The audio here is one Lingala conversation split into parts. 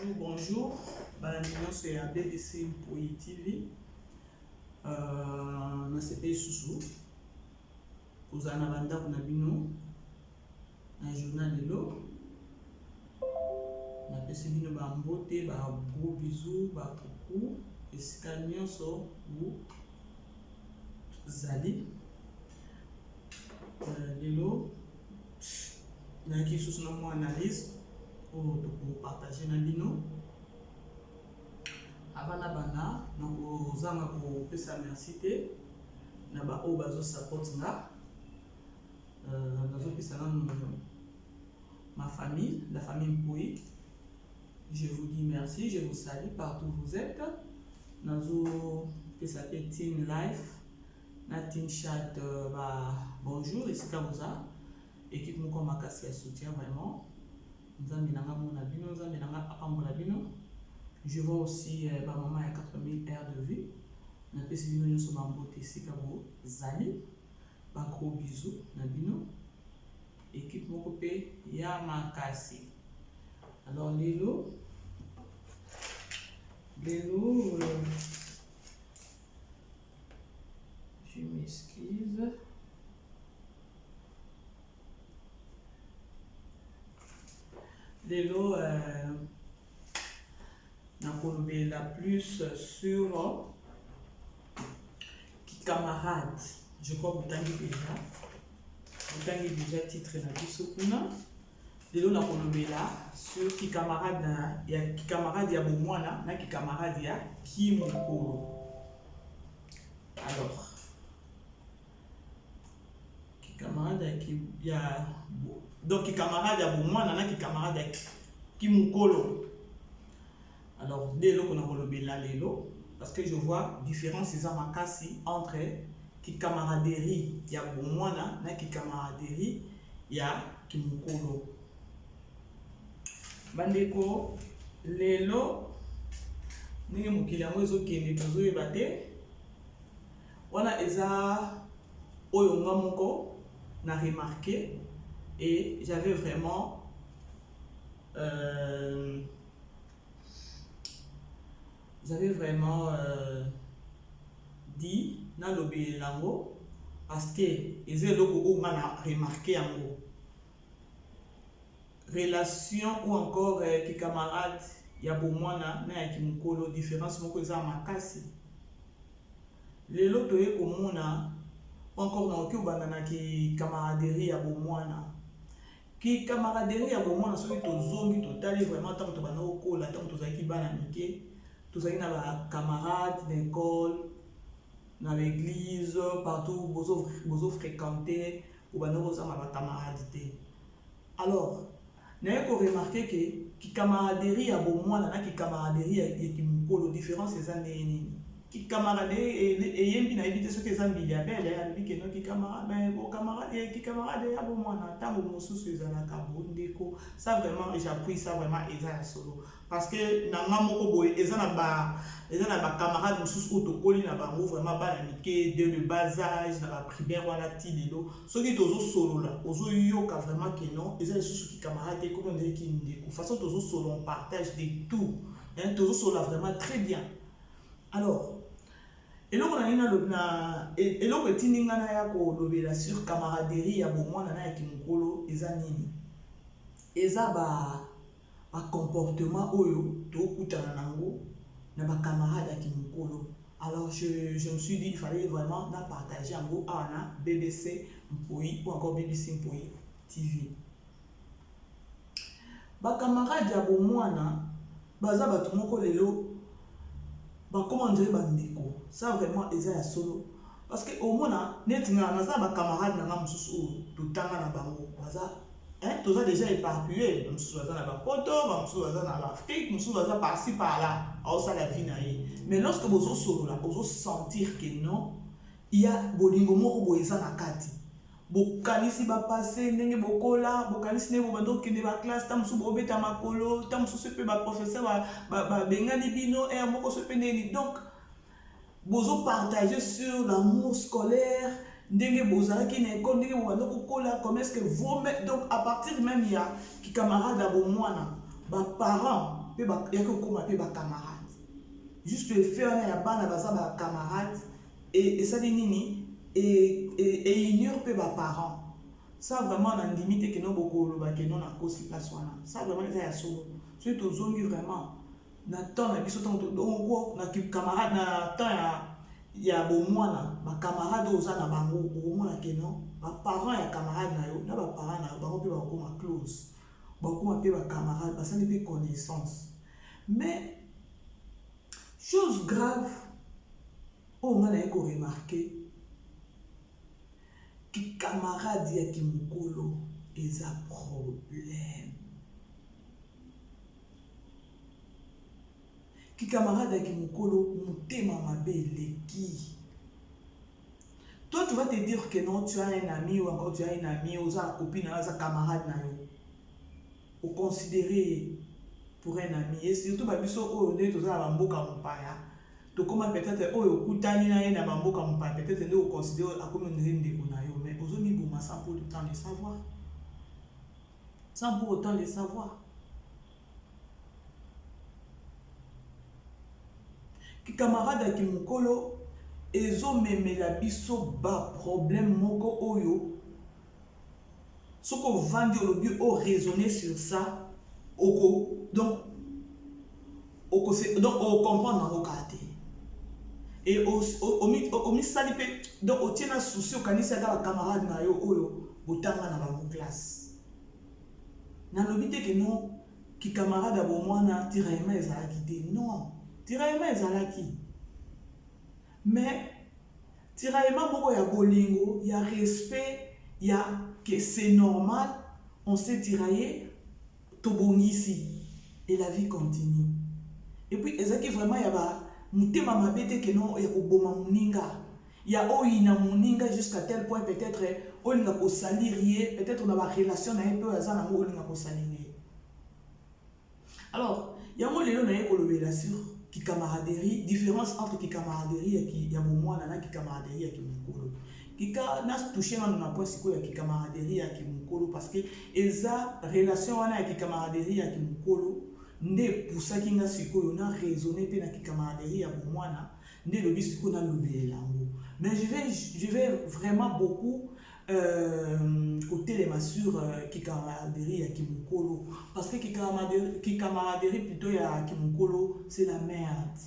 Bonjour. C'est à BBC Mpoyi TV. Na CP Susu. Vous en avez un journal de l'eau. Na PC Bino Bambote, gros bisous, coucou. Et c'est un mien so vous Zali. De l'eau. Na qui sous mon analyse pour partager na bino. Avant la bana, nous allons pour pesa merci te. Na ba o bazo support nga. Nazo pesa ma famille, la famille Mpoyi. Je vous dis merci, je vous salue partout où vous êtes. Nazo pesa te team life, na team chat bonjour ici Kabuza. Équipe nous comme makasi à soutien vraiment. Nzambe nanga mona bino, nzambe nanga apambola bino. Je vois aussi ma maman a 4000 heures de vie. Na pesi bino nyonso bambote esika bo zali. Ba gros bisous na bino. Équipe moko pe ya makasi. Alors lelo je m'excuse. Lelo la plus sur qui camarade. Je crois que vous avez déjà titre na bisokuna. Lelo na kolobela sur qui camarade ya bomwana na qui camarade ya ki mokolo. Alors qui camarade ya donc qui camarade ya bomwana na qui camarade ya ki mokolo. Alors, dès lors qu'on a relevé là, parce que je vois différence entre qui camaraderie, il y a bomwana, na qui camaraderie, il y a qui mukolo. Bandeko, lelo, n'est mukila mwezo kende tozo ebate. Wana eza oyonga moko na remarqué et j'avais vraiment dit na lobi lango parce que ezé loko o mana remarqué yango relation ou encore ki camarade ya bomwana na ya kimukolo différence moko eza makasi lelo toye komona encore na oki obanda na ki camaraderie ya bomwana ki camaraderie ya bomwana soki tozongi totali vraiment tant que tobanda okola tant que tozalaki bana mike tozali na ba camarades d'école na l'église partout bozo fréquenter ou bana kozama ba camarades te. Alors na ko remarquer que ki camaraderie ya bomwana na ki camaraderie ya kimukolo différence eza nini ki camaraderie et yembi na éviter ce que ça mbili ya belle ya bi que no ki camarade ben bon camarade ki camarade ya bomwana tango mosusu ezala ka bondeko ça vraiment j'appuie ça vraiment eza solo parce que nanga moko boye eza na ba camarade mosusu otokoli na bango vraiment bana mike dès le bas âge na ba primaire wana ti lelo soki tozo solo là ozo yoka vraiment que non eza lisusu ki camarade comme on dit ki ndeko façon tozo solo on partage de tout hein tozo solo vraiment très bien. Alors eloko na nina na eloko etininga na ya ko lobela sur camaraderie ya bomwana na ya kimukolo eza nini eza ba comportement oyo to kutana nango na ba camarade ya kimukolo. Alors je me suis dit il fallait vraiment na partager en na BBC Mpoyi ou encore BBC Mpoyi TV. Ba camarade ya bomwana baza batu moko lelo comment dire bandeko ça vraiment eza ya solo parce que au moins netinga naza ba camarade na mususu tutanga na bango baza toza déjà éparpillé mususu baza na ba poto mususu baza na ba Afrique mususu baza par-ci par-là au ça la vie na ye mais lorsque bozo solo là bozo sentir que non il y a bolingo moko boeza na kati bokanisi ba passé ndenge bokola bokanisi ne bobando kende ba classe ta mususu bobeta makolo ta mususu pe ba professeur ba bengani bino et moko se peneli donc bozo partager sur l'amour scolaire ndenge bozalaki na école ndenge bobando kokola comment est-ce que vous donc à partir même il y a ki camarade à bomwana parents, il y a que comme appelé camarades. Juste le faire, il y a des camarades, et ça dit nini, et ignore peu parents. Ça vraiment, on a limité que nous beaucoup que nous na kosi place wana. Ça vraiment c'est ya solo. Soit to zongi vraiment. Na temps na biso temps donc na camarade na temps ya bo mwana, ba camarade oza na bango, o mona que non, ba parents ya camarade na yo, na ba parents na bango pe ba ko close. Ba ko pe ba camarade, ba ça ne peut connaissance. Mais chose grave, on a remarqué que camarade ya kimukolo est un problème. Que camarade ya kimukolo mutema mabe leki. Toi tu vas te dire que non, tu as un ami ou encore tu as une amie ou une copine ou un camarade na yo. Ou considérer pour un ami et surtout babiso o ne to za ba mboka mpaya. To comment peut-être o kutani na ye na ba mboka mpaya peut-être ne o considérer a comme une ndeko na yo mais ozo mi boma sans pour autant le savoir. Sans pour autant le savoir. Ki camarade ki mukolo ezo memela biso ba problème moko oyo. Soko vandi olobi o raisonner sur ça donc on comprend dans vos cartes. Et au misali pe donc au tient un souci au kanisa da camarade na yo oyo botanga na ba classe. Na lobité que non ki camarade abo mwana tiraima ezalaki te non tiraima ezalaki mais tiraima moko ya bolingo ya respect ya que c'est normal on s'est tiraillé to bongisi et la vie continue. Et puis ezaki vraiment ya ba mutema mabete que non ya koboma muninga ya oina muninga jusqu'à tel point peut-être olinga ko salir peut-être on a ba relation na un peu azana mo olinga ko salir. Alors ya mo lelo na ekolobela sur ki camaraderie, différence entre ki camaraderie et ki ya bomwana na ki camaraderie et ki mukolo. Kika na touché na point siko ya ki camaraderie ya ki mukolo parce que eza relation wana ya ki camaraderie ya ki mukolo nde poussaki nga sikoyo na raisonner pe na ki camaraderie ya bomwana nde lobi siko na lobela ngo. Mais je vais vraiment beaucoup côté les massures qui camaraderie ya ki mukolo parce que ki camaraderie plutôt ya ki mukolo c'est la merde.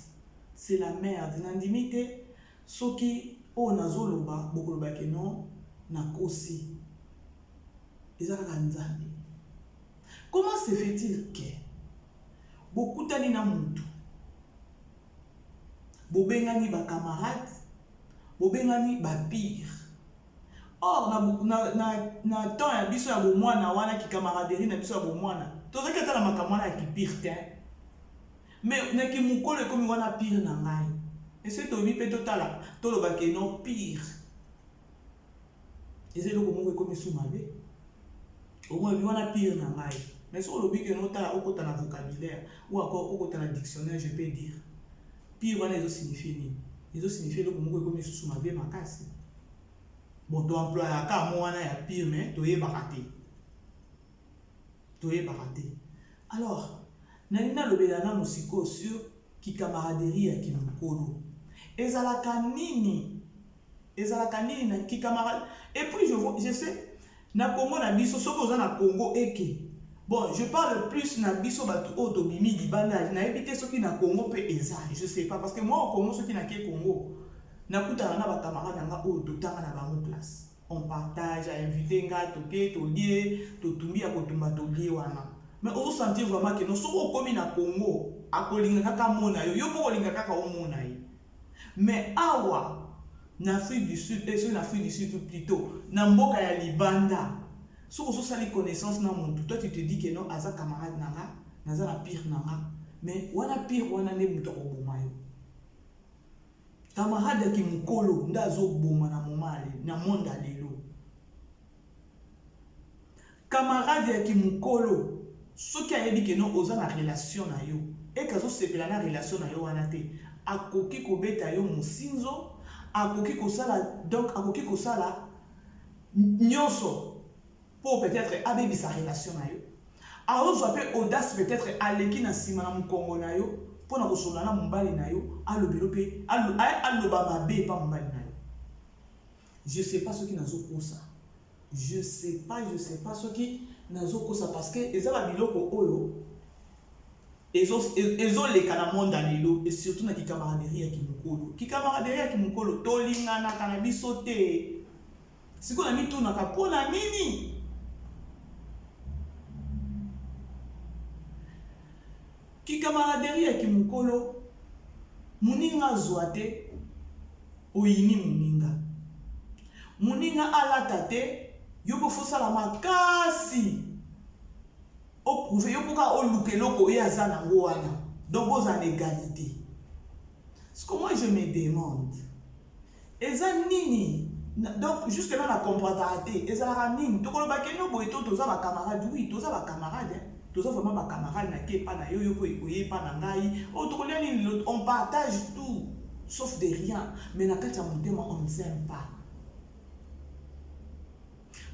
C'est la merde. Nandimite soki o nazoloba bokoloba ke non na kosi. Ezaka nzambe. Comment se fait-il que bokutani na mutu bobengani ba camarade bobengani ba pire. Or na temps ya biso ya bomwana wana ki camaraderie na biso ya bomwana tozaki ata na makamwana ya ki pire te mais na ki mukolo ekomi wana pire na ngai ese tobi pe totala toloba ke non pire ese eloko moko ekomi su mabe omo wana pire na ngai. Mais si on oublie que nous avons un vocabulaire ou encore au dictionnaire, je peux dire pire, ils ont signifié. Ils ont signifié le mot comme sous ma vie, ma casse. Bon, tu emploies la carte, moi, on a pire, mais tu es baraté. Tu es baraté. Alors, Nanina Lobelana nous siko sur qui camaraderie à qui nous colo. Ezalaka nini na qui camarade. Et puis je sais, na Congo na biso soko za na Congo eke. Bon, je parle plus na biso batu otobimi libanda na éviter ceux qui na Congo pe eza. Je sais pas parce que moi au Congo ceux qui na ke Congo na kuta na ba camarade nga o totanga na bango place. On partage, à inviter nga toke to lié, to tumbi a kotumba to lié wana. Mais on sentir vraiment que nous sommes comme na Congo akolinga kaka mona yo yo po kolinga kaka o mona yi. Mais awa na Afrique du Sud et sur l'Afrique du Sud plutôt na mboka ya libanda. Si vous avez connaissance dans mon toi tu te dis que non, aza camarade nanga, naza na pire nanga, mais wana pire wana ne muto obomayo. Camarade ki mukolo ndazo boma na momale na monde lelo. Camarade ki mukolo ce qui a dit que non oza na relation na yo et kazo sepela na relation na yo wana te akoki kobeta yo musinzo akoki kosala donc akoki kosala nyonso pour peut-être abébi sa relation na yo azozwa pe audace peut-être aleki na nsima na mokongo na yo mpona kosola na mobali na yo alobelo mpe aloba mabe epa mobali na yo. Je sais pas soki nazokosa, je sais pas soki nazokosa parce que eza babiloko oyo ezoleka na monde ya lelo et surtout na kikamaraderie ya kimokolo. Kikamaraderie ya kimokolo tolinganaka na biso te. Sikoyo na mitunaka mpona nini? Kikamaraderie ya kimokolo muninga azwa te oyini muninga. Muninga alata te yo kofosala makasi oprouver yo poka oluka eloko oyo aza nango wana. Donc boza na égalité. Ce que moi je me demande, eza nini? Donc jusque là na comprendre te ezalaka nini? Tokoloba keno boye to toza ba camarade, oui toza ba camarade, toza vraiment ba camarade na ke pa na yo yo ko ekoye pa na ngai. Oh tokolia nini, on partage tout sauf de rien, mais na kati ya motema on ne s'aime pas.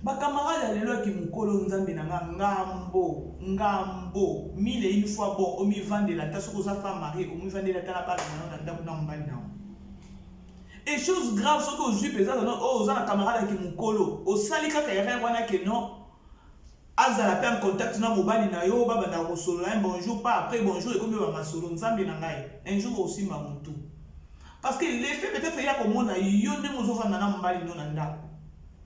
Ba camarade lelo ki mukolo nzambe na ngambo mille une fois bon o mi vendre la tasse ko za femme mariée o mi vendre la tala pa na ndako na mbali na. Et chose grave ce que aux juifs ezala non o za na camarade ki mukolo o sali kaka yere wana ke non azala pe en contact na mobali na yo baba na ko solo un bonjour pas après bonjour et comme ba masolo nzambe na ngai un jour aussi ma mutu. Parce que l'effet peut-être ya ko mona yo ne mo zo fanda na mbali no na ndako.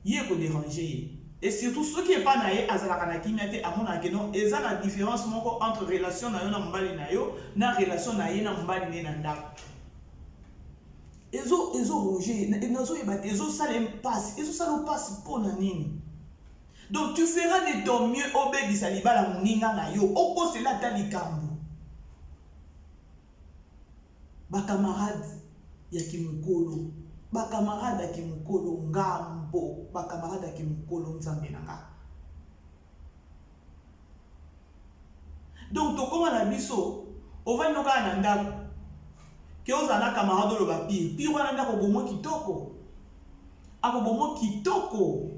Yé ko déranger et surtout ce qui est pas naé azalaka na kimia te amona ke non eza la différence moko entre relation na yo na mbali na yo na relation na ye na mbali ne na ndako. Ezo roger nazo yebate ezo sala passe pona nini. Donc tu feras de ton mieux obédisa libala moninga na yo oko cela ta likambo. Ba camarade ya kimukolo, ba camarade ya kimukolo ngambo, ba camarade ya kimukolo nzambe nanga. Donc to koma na biso ova noka na ndako ke ozana camarade lo ba pire wana ndako bomo kitoko. Ako bomo kitoko.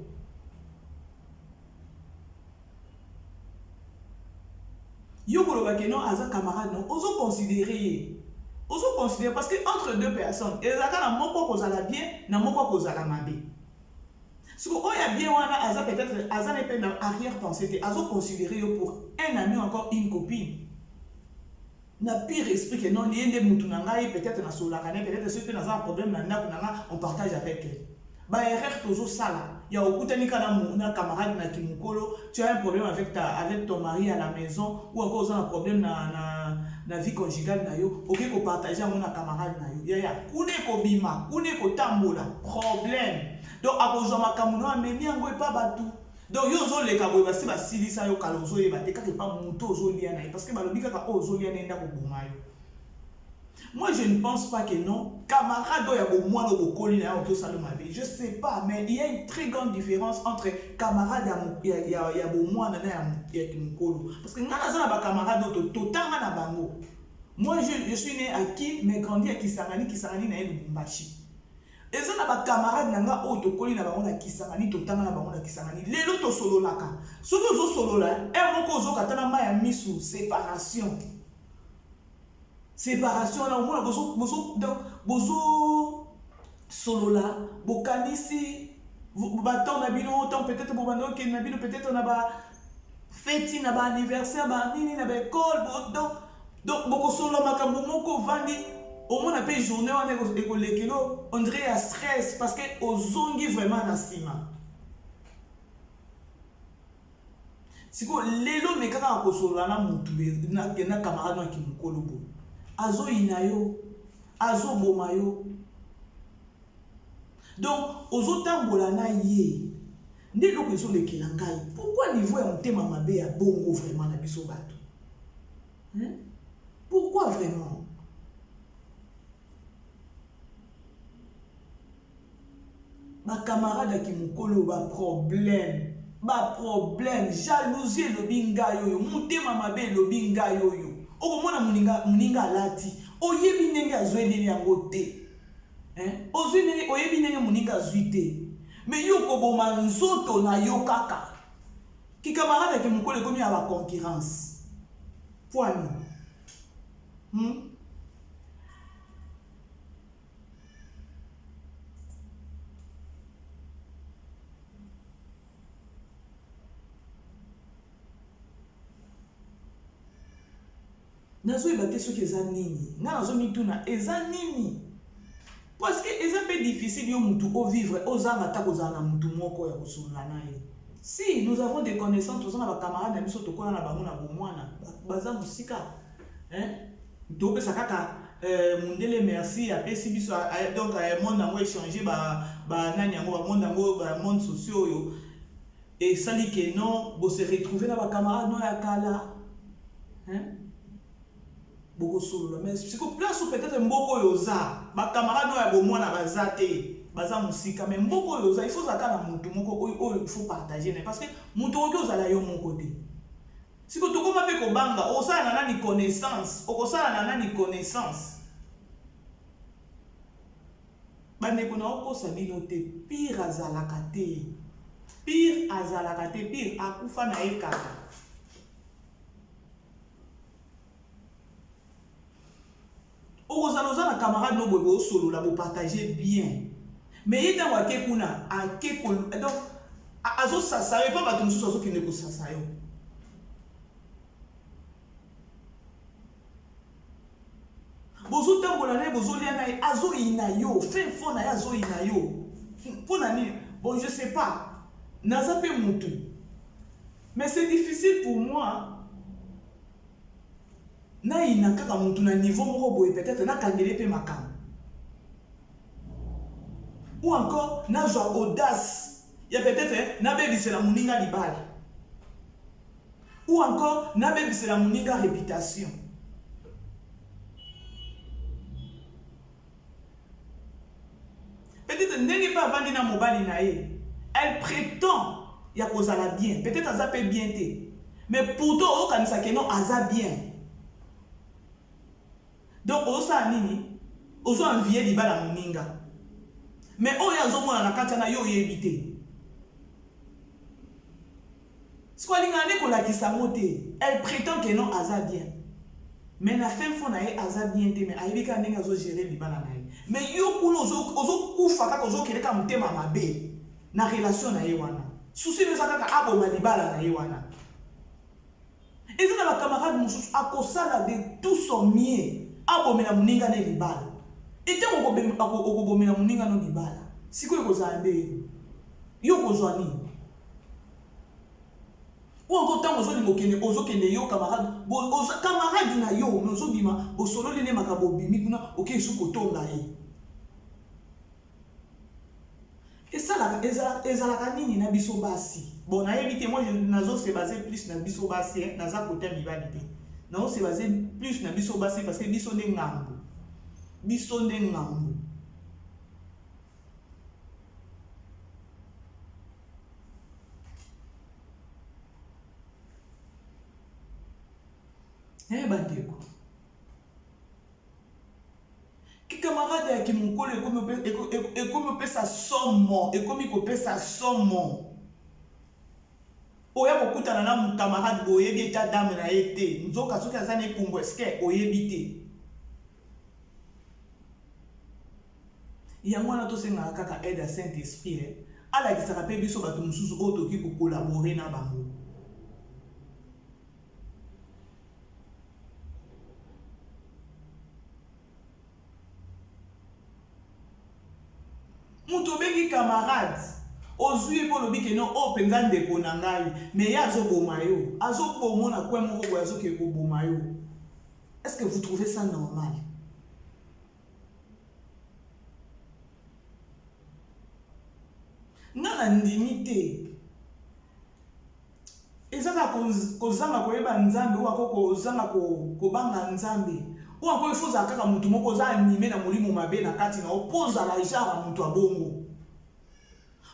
Yo koloba ke non aza camarade non ozo considérer parce que entre deux personnes ezaka na moko kozala bien na moko kozala mabe. Si ko oya bien wana aza peut-être aza ne pe na arrière pensée te azo considérer yo pour un ami ou encore une copine. Na pire esprit que non liende mutu na ngai peut-être na solaka ne peut-être ce que na un problème na ndako na nga on partage avec elle. Ba erreur tozo sala ya okutani kana na camarade na kimukolo tu as un problème avec ton mari à la maison ou encore un problème na vie conjugale na yo oké ko partager avec na camarade na yo ya kune ko bima kune ko tambola problème donc akozwa makambo na memi yango epa batu donc yo zo leka boye basi basilisa yo kala ozo yeba te kaka epa muto ozo lia na parce que balobi kaka ozo lia na ndako boma yo. Moi, je ne pense pas que non. Camarade, il y a beaucoup moins de bokoli na auto salomabe. Je sais pas, mais il y a une très grande différence entre camarade et il y a beaucoup moins de kimokolo. Parce que ngana za ba camarade auto tanga na bango. Moi, je suis né à Kim, mais grandi à Kisangani na Lubumbashi. Et ça na ba camarade nanga auto koli na bango na Kisangani to tanga na bango na Kisangani. Lelo to solo laka. Soki zo solo la, e moko zo katana ma ya misu séparation. Séparation là au moins bozo solo là bokanisi baton na bino autant peut-être bobando ke na bino peut-être na ba fête na ba anniversaire ba nini na ba école donc boko solo makambo moko vandi au moins na pe journée on est écolekelo on dirait à stress parce que ozongi vraiment na sima siko lelo me kaka ko solo na mutu na camarade na kimukolo bo azo inayo azo bomayo donc ozo tambola na ye nde loko ezo lekela ngai pourquoi niveau ya motema mabe ya bongo vraiment na biso bato pourquoi vraiment ba camarade ki mukolo ba problème jalousie lobi ngai oyo motema mabe lobi ngai oyo okomona muninga alati oyebi ndenge azwi ndenge yango te oyebi ndenge muninga azwi te mais yo koboma nzoto na yo kaka Qui camarade qui mukolo comme à la concurrence. Point. Nazo ibate soki eza nini nga nazo mituna eza nini parce que eza peu difficile yo mutu o vivre ozanga ta kozala na mutu moko ya kosolola na ye. Si nous avons des connaissances tozana ba camarades na biso tokola na bango na bomwana baza musika topesa kaka mundele merci apesi biso donc monde nango échanger ba nani yango ba monde nango ba monde sociaux yo et sali que non bo se retrouver na ba camarades no ya kala beaucoup solo mais c'est que place peut-être mboko yoza ba camarade ya bomwana bazate baza musika mais mboko yoza il faut zaka na mutu moko il faut partager parce que mutu oki ozala yo mon côté si ko tokoma pe ko banga osala na nani connaissance okosala na nani connaissance bande ko na okosa bino te pire azalaka te pire akufa na ekaka. Ozana camarade no bobo solo la bo partager bien mais il dans wake kuna ake ko donc azo sasayo pas bato mususu azo kine ko sasayo bozo tambola na bozo lia na azo inayo fin fond na azo inayo pour nani bon je sais pas naza pe mutu mais c'est difficile pour moi na ina kaka mutu na niveau moko boye peut-être na kangele pe makam ou encore na joie audace ya peut-être na bebise la muninga libala ou encore na bebise la muninga réputation peut-être ndenge pas vandi na mobali na ye elle prétend ya kozala bien peut-être aza pe bien te mais pourtant o kanisa ke non aza bien. Donc, osa nini, ozo envier libala muninga. Mais oya zomona na katana yo yebite. Siko linga ne ko la kisamote, elle prétend que non aza bien. Mais na fin fond na ye aza bien te mais ayebika ndenge azo gérer libala na ye. Mais yo kuno ozo kufa kaka ozo keleka mutema mabe na relation na ye wana. Souci de ça kaka abo libala na ye wana. Et ça na ba camarade mususu akosala de tout son mieux. Abomena muninga ne libala ete okobomena muninga no libala siko ekozala nde yo kozwa nini o ntango ozokende yo camarade na yo mais ozobima bosololi ne makambo bimi kuna oke esu kotonga ye ezalaka nini na biso basi bon nayebi te moi nazo se baser plus na biso basi naza kote mibali te. Non, c'est basé plus na biso basi parce que biso nde ngambo. Biso nde ngambo. Bandeko. Ki camarade ya ki mukolo ekomi opesa somo, ekomi kopesa somo. Oya kokutana na mu camarade boyebi eta dame na ete nzoka soki aza na ekumbu eske oyebi te yango wana tosengaka kaka aide ya Saint-Esprit alakisaka mpe biso bato mosusu oyo toki kokolabore na bango mutu obengi camarade ozui po lobi ke non o penza ndeko na ngai mais ya azoboma yo azobomona kwe moko boye azoke koboma yo. Est-ce que vous trouvez ça normal? Nga na ndimi te ezaka kozanga koyeba nzambe ou ako kozanga kobanga nzambe ou ako ifoza kaka mutu moko za animé na molimo mabe na kati na opoza la genre mutu abongo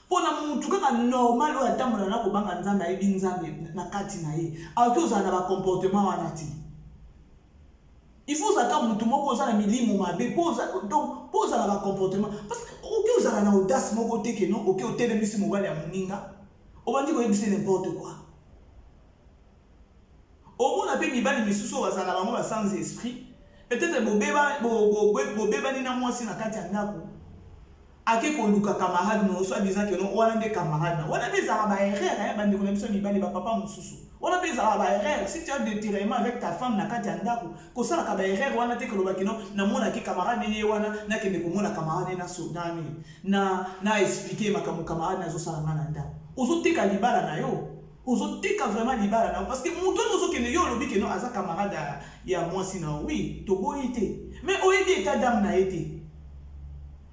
pona mutu kaka normal oyo atambola na kobanga nzambe ayebi nzambe na kati na ye akoki ozala na bacomportement wana ti il faut ozalaka mutu moko oza na milimo mabe donc po ozala na bacomportement parce que okoki ozala na audace moko te ke non okoki otelemisi mobali ya moninga obandi koyebisa n'importe quoi au moins appelé mibali misusu bazala bango sans esprit peut-être bobeba ni na mwasi na kati ya ndako ake koluka camarade no soit disant que non wana nde camarade na wana bezala ba erreur bande ko na biso mibali ba papa mususu wana bezala ba erreur si tu as des tiraillements avec ta femme na kati ya ndako ko sala ka ba erreur wana te ko lobaki no na mona ki camarade ni wana na kende ko mona camarade na so nani na expliquer makambo camarade na zo sala ngana ndako ozotika libala na yo ozotika vraiment libala na parce que muto ozokende yo lobi ke no aza camarade ya mwasi na oui to boyite mais oyebi état d'âme na été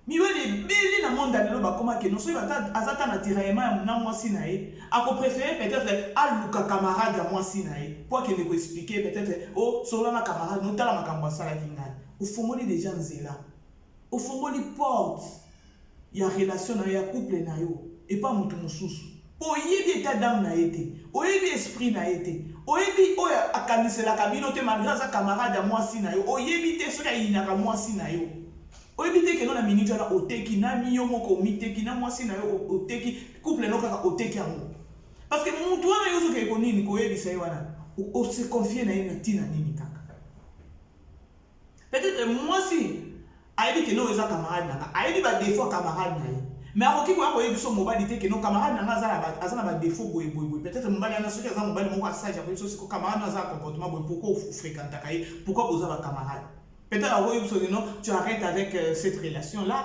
mibali beli na monde lelo bakoma ke no so azata na tiraillement na mwasi na ye ako préférer peut-être aluka camarade ya mwasi na ye pour que ne ko expliquer peut-être oh solo na camarade no tala makambo asala kinga ufungoli déjà nzela ufungoli porte ya relation na ya couple na yo et pas mutu mususu oyebi état d'âme na été oyebi esprit na été oyebi oya akanisela kabino te malgré sa camarade ya mwasi na yo oyebi te soki ayinaka mwasi na yo oyebi te ke no na minute ala oteki na miyo moko omiteki na mwasi na yo oteki couple no kaka oteki yango parce que mutu wana yo soki eko nini koyebisa ye wana ose confie na ye na ntina nini kaka peut-être mwasi ayebi ke no eza camarade nanga ayebi badefo camarade na ye mais akoki koya koyebi so mobali te ke no camarade nanga aza na badefo boye peut-être mobali ana soki aza mobali moko asage akoyebi so siko camarade na aza comportement boye pourquoi ofréquentaka ye pourquoi boza bacamarade peut-être akoyebi so non tu arrêtes avec cette relation là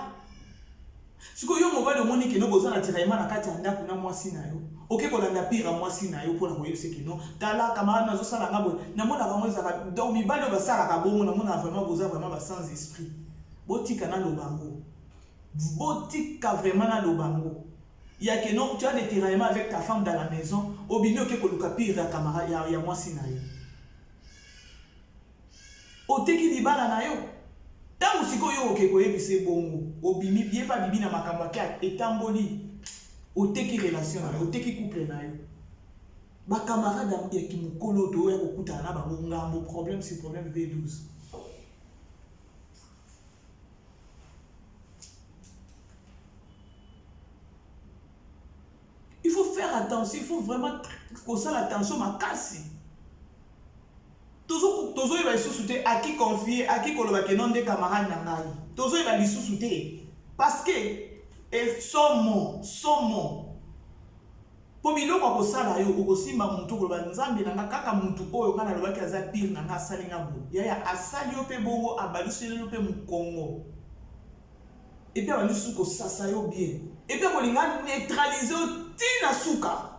siko yo mobali omoni ke no boza na tiraillement na kati ya ndako na mwasi na yo oke kolanda pire mwasi na yo mpona koyebisa ke no tala camarade nazosala nga boye namonaka ngo ezaka donc mibali oyo basalaka bongo namona vraiment boza vraiment basans esprit botika na lobango botika vraiment na lobango ya que non tu as des tiraillements avec ta femme dans la maison obino ke koluka pire ya camarade ya mwasi na yo oteki libala na yo tango sikoyo oke koyebisa bongo obimi bien pas bibi na makambo ake etamboli oteki relation na yo oteki couple na yo ba camarade ya kimukolo to ya kokutana na bango ngambo problème c'est problème V12. Il faut faire attention, il faut vraiment faire attention à casser. Tozo iba lisusu à qui confier, à qui koloba ke non de camarade na ngai. Tozo iba lisusu parce que et somo po biloko ko sala yo ko simba muntu koloba nzambe na kaka muntu oyo kana lobaki aza pire na nga salinga bo. Ya asali yo pe bongo abaluseli yo pe mukongo. Et puis abalusu ko sasa yo bien. Et puis ko linga neutraliser tina suka.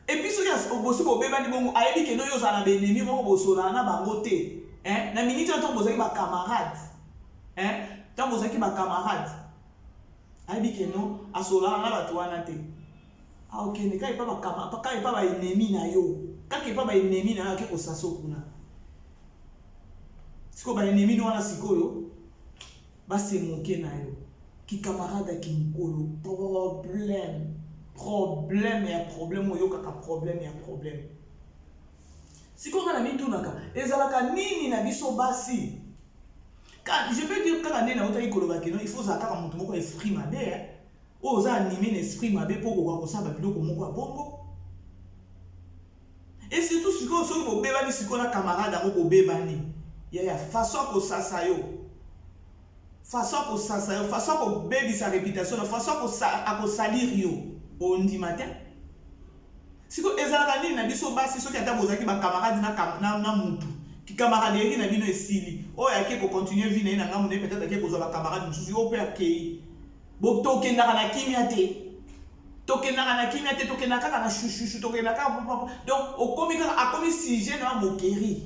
Et puis ce qui au bosi ko beba ni bongo ayebi ke no yo za na benemi bongo bosola na bango te. Na minute to bozaki ba camarade. Tant bozaki ba camarade. Ayebi ke no asola na batu wana te. Ah OK, ne kai pa ba camarade, kai pa ba ennemi na yo. Kai pa ba ennemi na yo ke ko saso kuna. Siko ba ennemi no wana sikoyo. Ba se moke na yo. Ki camarade ki mukolo problème ya problème oyo kaka problème ya problème siko kana mitunaka ezalaka nini na biso basi quand je peux dire quand na otaki koloba kino il faut ça kaka mutu moko esprit mabe oza animer l'esprit mabe pour ko kosaba biloko moko ya bongo et surtout siko so ko beba ni siko na camarade moko bebani ya façon ko sasa yo façon ko baby sa réputation façon ko salir yo on dit matin siko ezalaka nini na biso basi soki ata bozaki ba camarade na mutu ki camarade yeki na bino esili oyo ake ko continuer vie na ye na ngamu ne peut-être ake kozwa ba camarade mususu yo pe akei bo tokendaka na kimia te tokendaka kaka na chouchou tokendaka donc akomi sujet na mokeri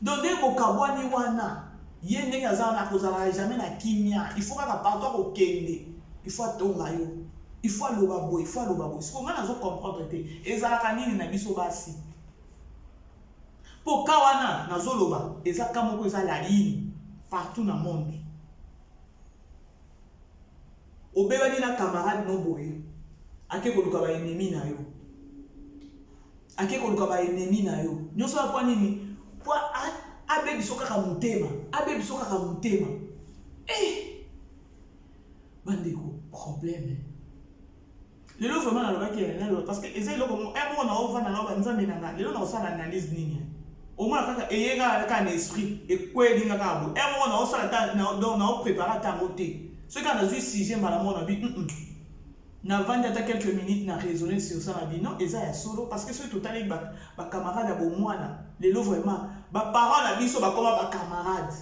donc nde kokabwani wana ye ndenge aza wana akozala jamais na kimia il faut kaka partout kokende il faut atonga yo il faut aloba boye siko nga nazo comprendre te ezalaka nini na biso basi po ka wana nazoloba ezaka moko eza la ligne partout na monde obebani na camarade no boye ake koluka ba ennemi na yo nyonso apa nini po abebiso kaka mutema bandeko problème lelo vraiment nalobaki parce que eza eloko moko na ovanda na banzambe na nga lelo na osala analyse nini omona kaka eyeka kaka na esprit ekwelinga kaka bo moko na osala na oprépara ntango te soki kaka nazwi sujet mbala moko na bi navandi ata quelques minutes na raisonner sur ça na bi non eza ya solo parce que soki totali bacamarade ya bomwana lelo vraiment baparent na biso bakoma bacamarade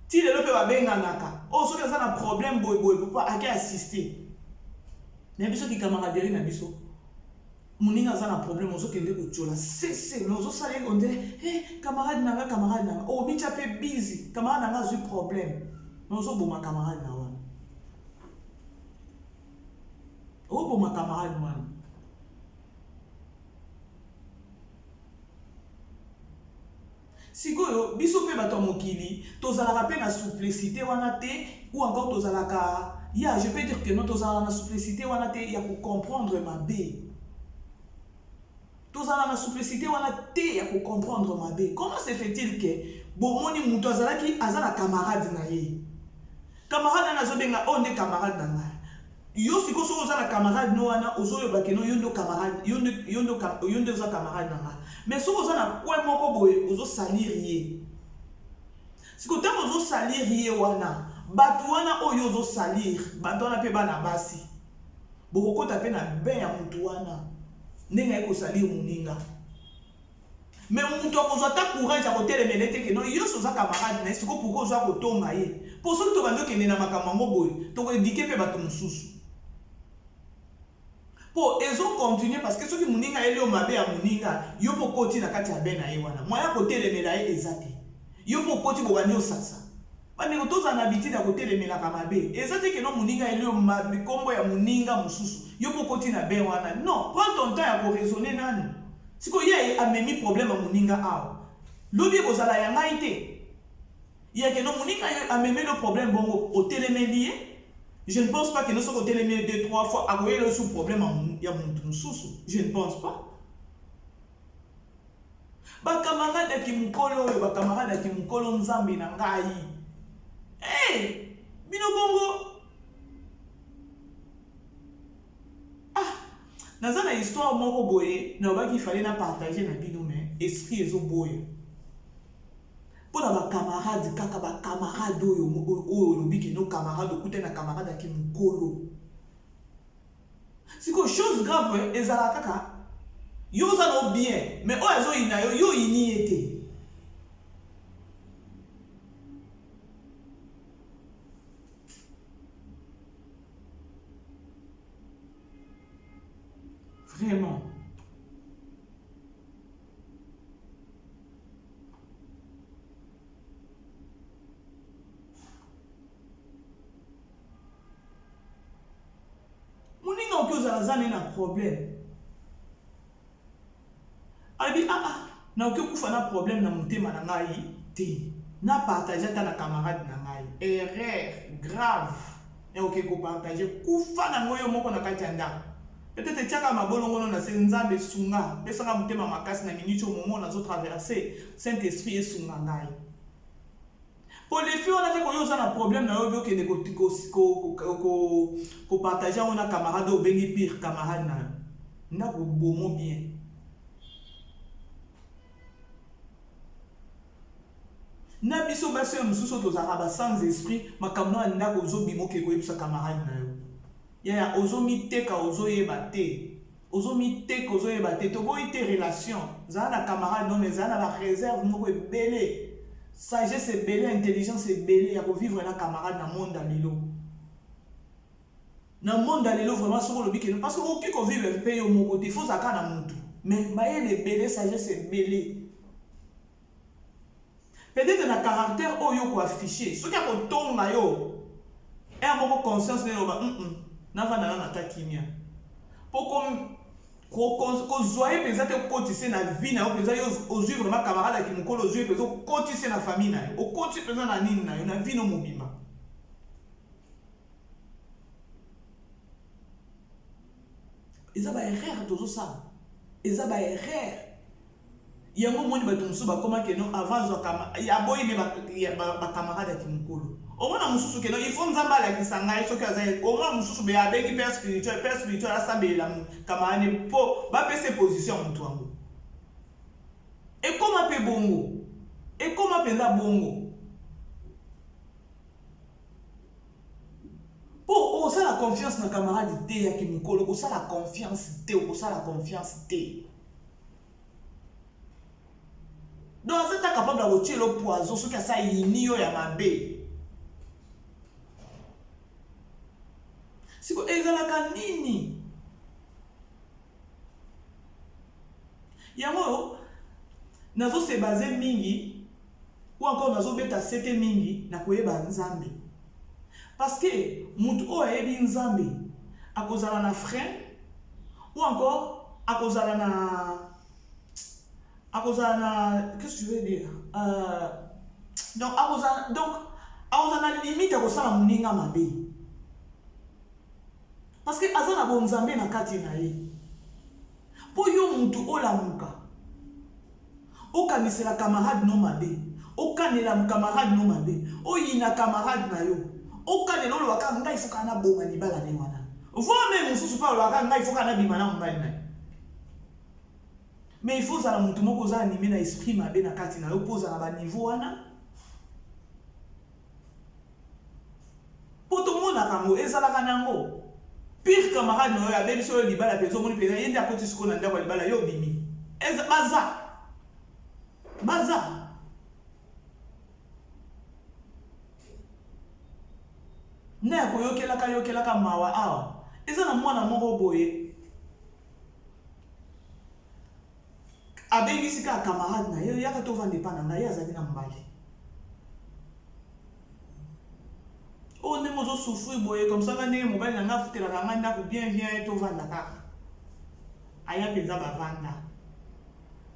ti lelo mpe babenganaka soki aza na problème boyeboye popa ake assister na biso ki camaraderie na biso moninga aza na problème ozokende kotiola sese mais ozosala ye ondire camarade nanga obitya mpe busy camarade nanga azwi problème mais ozoboma camarade na wana oboma camarade wana sikoyo biso mpe bato ya mokili tozalaka mpe na souplicité wana te ou encore tozalaka je peux dire que non tozalaka na souplicité wana te ya kocomprendre mabe tozalaka na souplicité wana te ya kocomprendre mabe. Comment se fait-il que bomoni mutu azalaki aza na camarade na ye camarade wana azobenga nde camarade na ngai yo sikoyo soki oza na camarade no wana ozoyoba ke no yo nde oza camarade na ngai mais soki oza na kwe moko boye ozosalir ye sikoyo ntango ozosalir ye wana bato wana oyo ozosalir bato wana mpe bana basi bokokota mpe na be ya mutu wana ndenge aye kosalir moninga mais mutu akozwa ata courage ya kotelemela te ke no yo so oza camarade na ye sikoyo pourkoi ozwa kotonga ye mpo soki tobandi okende na makambo yango boye tokoedike mpe bato mosusu mpo ezokontinue parce que soki moninga ayeli yo mabe ya moninga yo mpo okoti na kati ya be na ye wana mwaya kotelemela ye eza te yo mpo okoti bobandi osasa bandeko tozala na habitude ya kotelemelaka mabe eza te keno moninga ayeli yo mabe kombo ya moninga mosusu yo mpo okoti na be wana non prends ton temps ya koraisonne nanu sikoyo ye amemi problème ya moninga awa lobi ekozala ya ngai te ya keno moninga amemi lo problème bongo otelemeli ye. Je ne pense pas que nous sommes télémés 2-3 fois à le sous problème il y a mon sous. Je ne pense pas. Ba camarade qui mukolo, ba camarade qui mukolo nzambe na ngai. Bino bongo. Dans une histoire moko boye, na ba qu'il fallait na partager na bino mais esprit ezo boye. Pour la camarade, kaka ba camarade oyo lobi ke no camarade okute na camarade ki mukolo. C'est que chose grave ezala kaka yo za no bien mais oyo zo ina yo ini ete. Vraiment. Zane na problème. Abi na oki kufa na problème na mutema na ngai te. Na partager ta na camarade na ngai. Erreur grave. Na oki ko partager kufa na ngoyo moko na kati ya ndako. Peut-être tiaka mabolongo na se nzambe sunga. Pesanga mutema makasi na minute au moment nazo traverser Saint-Esprit et sunga ngai. Pour les filles, on a dit qu'on a un problème dans le que de partager on a camarade ou bengi pire camarade na bon bien. Na biso ba se mususu tozaka sans esprit makamno anda ko zo bimo ke ko yebisa camarade na yo. Ya ozo miteka ozo yeba te. Ozo miteka ozo yeba te to boy te relation. Za na camarade non mais za na la réserve moko ebele. Sagesse est belle, intelligence est belle, il y a pour vivre un camarade dans le monde d'Alilo. Dans le monde d'Alilo, vraiment, sur le bic, parce que aucun qu'on vive un pays au mon côté, il faut ça quand même tout. Mais il est belle, sagesse est belle. Peut-être un caractère où il faut afficher. Ce qui a un ton maillot, et un moment conscience, n'a pas d'attaque. Pour qu'on kozwaye peza te okotise na vie na yo peza yo ozwi vraiment camarade ki mukolo ozwi peza okotise na famille na yo okotise peza na nini na yo na vie no mobima eza ba erreur tozo sala eza ba erreur yango moni bato mususu bakoma ke non avant ya boyi ne bakamarade ya kimokolo omona mususu ke non il faut nzambe alakisa ngai soki aza omona mususu be abengi père spirituel asambela kamarade mpo bapesa position ya motu yango ekoma mpe bongo ekoma mpenza bongo mpo osala confiance na camarade te ya kimokolo kosala confiance te okosala confiance te. Donc, vous êtes capable de retirer le poison, ce qui a ça, il n'y a pas de si vous êtes là, nini. Yango, nazo se basé mingi, ou encore nazo beta sete mingi, na koyeba nzambe. Parce que, mutu o ayebi nzambe, a kozala na frein, ou encore, a kozala na qu'est-ce que tu veux dire? Donc, à la limite, à ça, moninga mabe. Parce que azana bon nzambe na kati na ye. Po yo mutu ola muka. Okanisela camarade no mabe. Okanela camarade no mabe. Oyina camarade na yo. Okanela lo waka ngai fuka na bonga ni bala ne wana. Voi même mususu pa lo waka ngai fuka na bimana mbali na. Mais il faut que les gens soient animés dans l'esprit, mais dans kati na yo pose à bas niveau wana. Pour tout le monde a kango ezala kanango. Pire camarade no ya bebi so libala pezo moni peza yende akoti siko na ndako libala yo bimi. Eza baza. Na ko yokelaka mawa awa. Eza na mwana moko boye. Abengisi ka camarade na ye yaka to vande pana na ye azali na mbali. O ne mozo souffrir boye comme ça ngane mobile na nga futela nga ndako bien to vanda kaka. Aya penza ba vanda.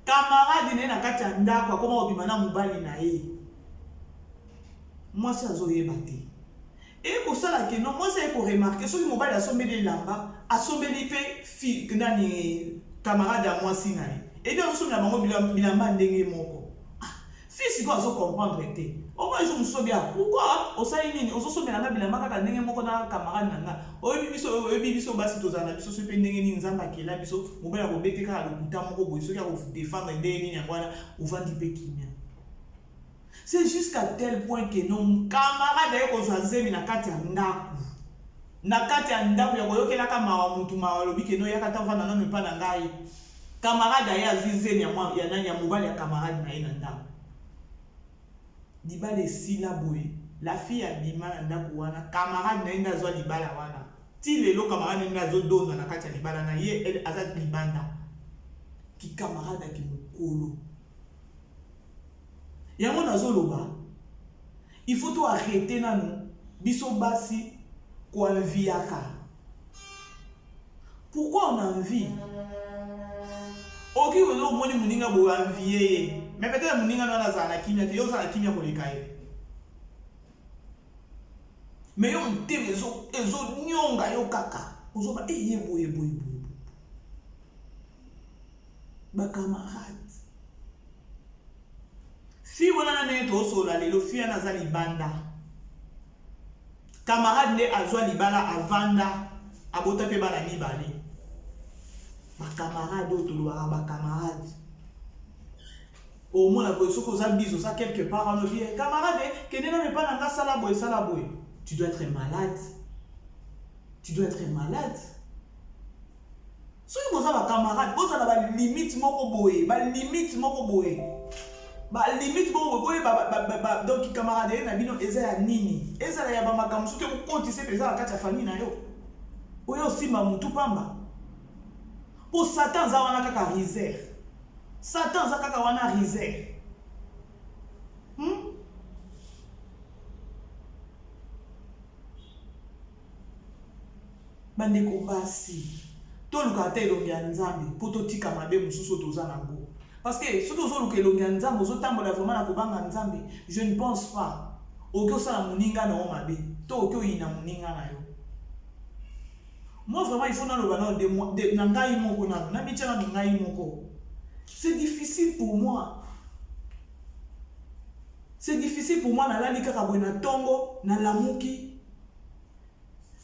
Camarade ne na kati ya ndako akoma obima na mobali na ye. Moi ça zo yeba te. Et ko sala ke non moi ça ko remarquer so mobile asombeli lamba asombeli pe fi ndani camarade à moi sinaye. Et bien, nous sommes là, nous sommes moko. Fils, il doit comprendre. Au moins, je me souviens bien. Pourquoi? Au sein de nous, nous sommes là, nous sommes moko na camarade nanga. Au biso basi tozana biso so pe ndenge ni nzamba kela biso mobala ko bete ka lokuta moko boy so ya ko défendre ndenge ni ngwana uvandi pe kimia. C'est jusqu'à tel point que nos camarades ko zazemi na kati ya ndaku. Na kati ya ndaku ya koyokela kama wa mutu mawalobi ke no yakata vana na pa na ngai. Camarade ya zize ya nani ya mobali ya camarade na ina ndako. Dibale sila boye. La fille a bima na ndako wana. Camarade na ina zwa libala wana. Ti lelo camarade na zo donga na kati ya libala na ye elle azat libanda. Ki camarade ki mukolo. Yango na zo loba. Il faut tout arrêter nanu. Biso basi ko enviaka. Pourquoi on a envie? Ok, on a moni muninga bo envier. Mais peut-être muninga na zana kimia te yo zana kimia ko likaye. Mais yo mteme ezo nyonga yo kaka. Ozo ba yebo. Ba camarade. Si wana na neto sola lelo fia na zali banda. Camarade ne azwa libala avanda abota pe bana mibale. Ma camarade autour ba camarade. Au moins la position que ça biso ça quelque part en vie. Camarade, que ne pas dans sala boy. Tu dois être malade. Si vous avez un camarade, vous avez une limite moko boy, donc camarade na bino eza ya nini? Eza ya ba makambo soki ko kontise peza na kati ya famille na yo. Oyo simba mutu pamba. Pour Satan za wana kaka réserve. Satan za kaka wana réserve. Bande ko basi. To lukata elongi ya nzambe po to tika mabe mususu toza nango. Parce que si vous avez un nzambe, vous avez vraiment un nzambe, je ne pense pas. Oko sala muninga na omabe, to oko ina muninga na yo. Moi vraiment il faut na lo bana de nangai moko na bicha na ngai moko. C'est difficile. difficile pour moi. C'est difficile pour moi nalali kaka boye na tongo na lamuki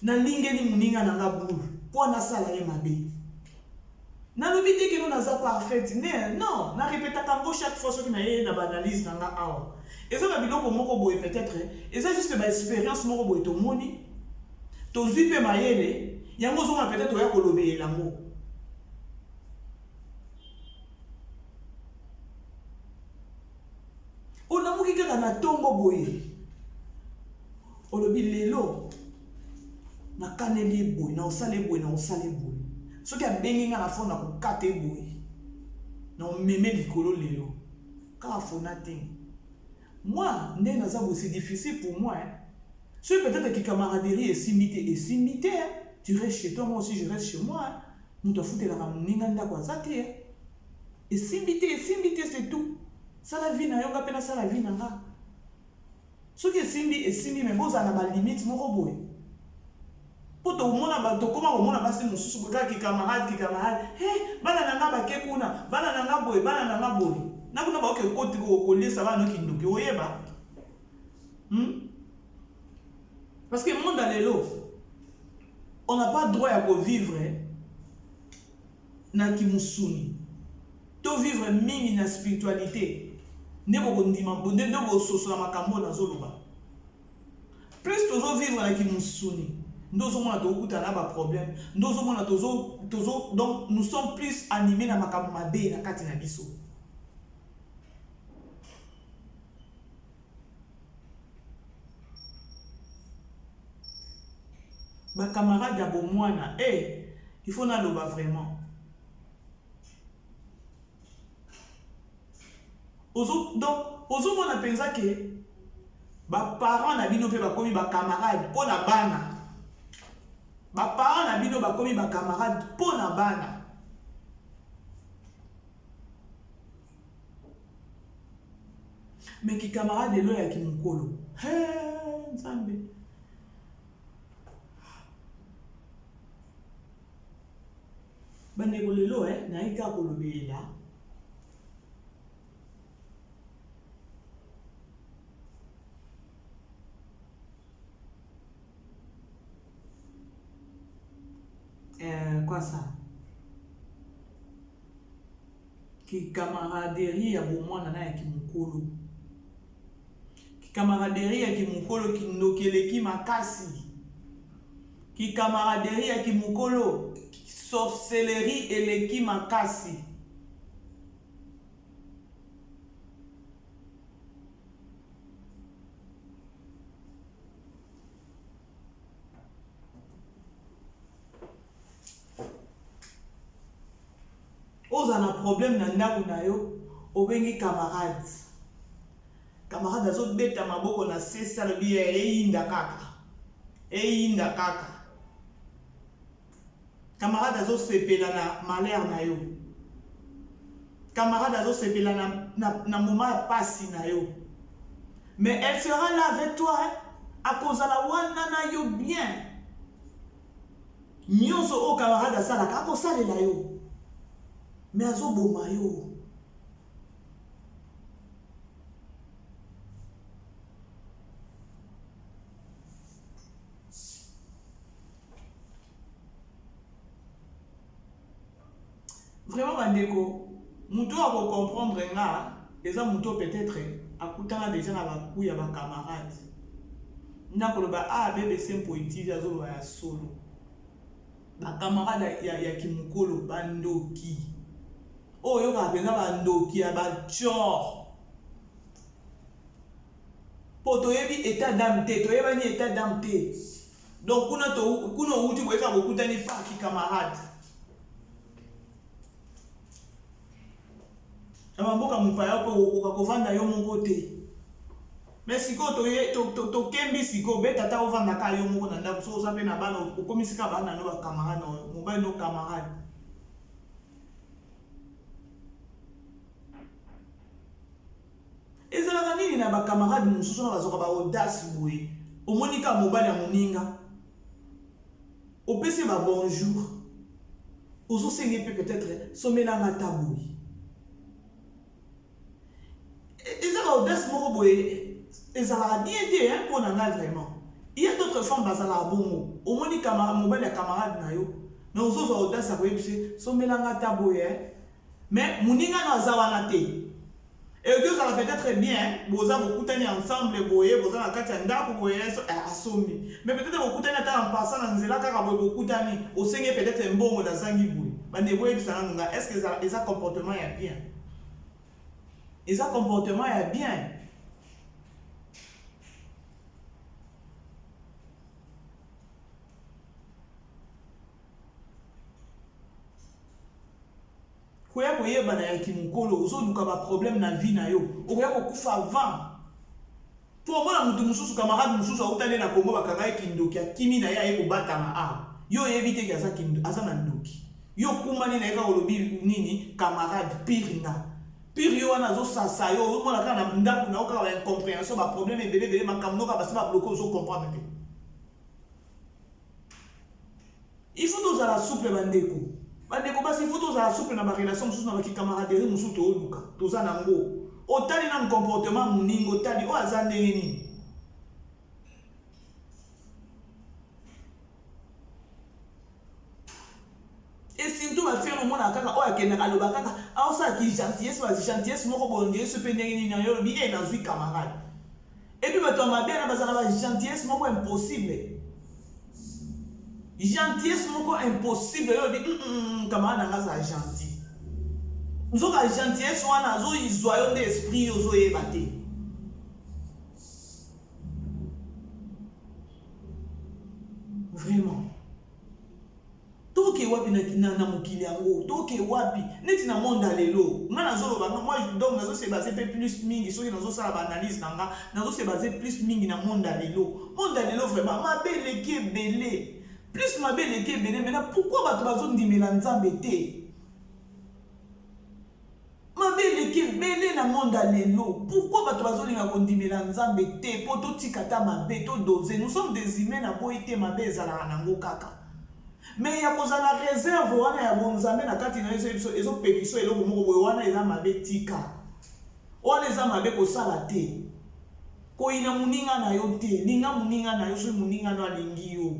na lingeli muninga na ngabulu po na sala ye mabe. Nalobi te que nous naza parfaite. Non, na répéta kango chaque fois ce qui na ye na banalise na nga awa. Et ça va biloko moko boye peut-être et ça juste ba expérience moko boye to moni. To zipe mayele yango zonga peut-être ya kolobe lango. On a mouri kaka na tongo boye. Olobi lelo na kaneli boye na osale boye na osale boye. Ce qui a béni na fond na ko kate boye. Na meme likolo lelo. Ka fona ting. Moi, c'est difficile pour moi. Hein. C'est peut-être que camaraderie est simité. Hein. Tu restes chez toi, moi aussi je reste chez moi. Hein. Nous te foutons la ramninganda kwa zate. Et simité, c'est tout. Ça la vie na yonga pena ça la vie na nga. Ce qui est simbi mais bon ça na ba limite moko boye. Pour tout le monde comment on a passé mon sous qui camarade hey bana nanga ba ke kuna bana nanga boye na kuna ba ke koti ko ça va no kindoki oyeba parce que le monde dans les lots on n'a pas droit à vivre na kimusuni to vivre mingi na spiritualité ne boko ndima bonde ne bo soso na makambo na zoloba plus toujours vivre na kimusuni nous sommes un problème. Nous sommes donc nous sommes plus animés dans ma kamabé na katina biso. Ba camarade ya bomwana, il faut na loba vraiment. Donc, on a pensé que ba parents na bino pe ba komi ba camarade pour na bana. Ba parents na bino ba komi ba camarade pour na bana. Mais qui camarade de l'oya ki mukolo. Nzambe. Bande kolelo na ika kolobela. Quoi ça? Qui camaraderie ya bomwana na ya kimukolo. Qui camaraderie ya kimukolo ki ndokeleki makasi. Qui camaraderie ya kimukolo sorcellerie eleki makasi. Oza na problème na ndaku na yo obengi camarade. Camarade azo beta maboko na sesa le biye eyinda kaka. Camarade azo sepela na malheur na yo. Camarade azo sepela na moment ya pasi na yo. Mais elle sera là avec toi à cause de la wana na yo bien. Nyonso o camarade asala ka ko salela yo. Mais azo boma yo. Vraiment bandeko, muto a comprendre nga, eza muto peut-être akutana déjà na baku ya ba camarade. Ndako ba BBC mpoiti azo ya solo. Ba camarade ya kimukolo bandoki. Oyo ka penza bandoki ya ba chor. Poto yebi état d'âme te, to yeba ni état d'âme te. Donc kuna uti boyeka bokutani pa ki camarade. Mboka mupaya po ukakovanda yo moko te. Mais siko to kembi siko beta ta ovanda ka yo moko na ndako so osape na bana okomisika bana no ba camarade no mobile no camarade. Ezala nini na ba camarade mususu na bazoka ba audace boye. Omonika mobile ya moninga. Opesi ba bonjour. Ozo sengi peut-être somela ngata boye. audace moko boye ezala bien te hein pour nanga vraiment. Il y a d'autres femmes bazala bongo. Au moins ni camarade mobile ya camarade na yo. Mais aux autres audace ça boye bise somelanga ta boye. Mais muninga na zawana te. Et que ça va peut-être bien, vous avez beaucoup ensemble, vous avez un boye assommé. Mais peut-être beaucoup en passant dans zela car beaucoup d'années, au Seigneur peut-être un bon dans zangi boye. Est-ce que ça comportement est bien? Et ça comportement est bien. Koya koyeba na yakimukolo ozoluka ba problème na vie na yo okoya kokufa avant pour moi mutu mususu camarade mususu autane na Kongo bakanga ekindoki akimi na ya ekobatama yo yebite ki aza na ndoki yo kumani na eka olobi nini camarade pire yo wana zo sasa yo mona kana na ndaku na oka ba incompréhension ba problème ebele makamno ka basi ba bloquer zo comprendre. Il faut nous ala souple bandeko. Bandeko basi faut za souple na ba relation mususu na ba camaraderie mususu to luka toza nango otali na comportement muningo tali o azande nini et surtout ba faire mona kaka o akenda kaloba kaka a ça qui gentillesse moko bonde se pende nini na yo bi na zui camarade et puis ba to mabe na bazana ba gentillesse moko impossible. Gentillesse moko impossible yo di camarade nga za gentil. Nous avons la gentillesse wana zo izoyo d'esprit yo zo yebate. Vraiment. Toke wapi na mokili yango, toke wapi neti na monde alelo. Nga nazo loba moi donc nazo se baser plus mingi soki nazo sala ba analyse nanga, nazo se baser plus mingi na monde alelo. Monde alelo vraiment ma belle qui belé. Plus ma belle qui belé maintenant pourquoi bato bazo ndimela nzambe te? Ma belle qui belé na monde alelo. Pourquoi bato bazo linga kondimela nzambe te po to tikata mabe to doser. Nous sommes des humains na boité mabe ezala nango kaka. Mais il y a la réserve wana ya bonzambe na kati na ezo pekiso eloko moko boye wana eza mabe tika. Wana eza mabe ko sala te. Ko ina muninga na yo te, linga muninga na yo so muninga no alingi yo.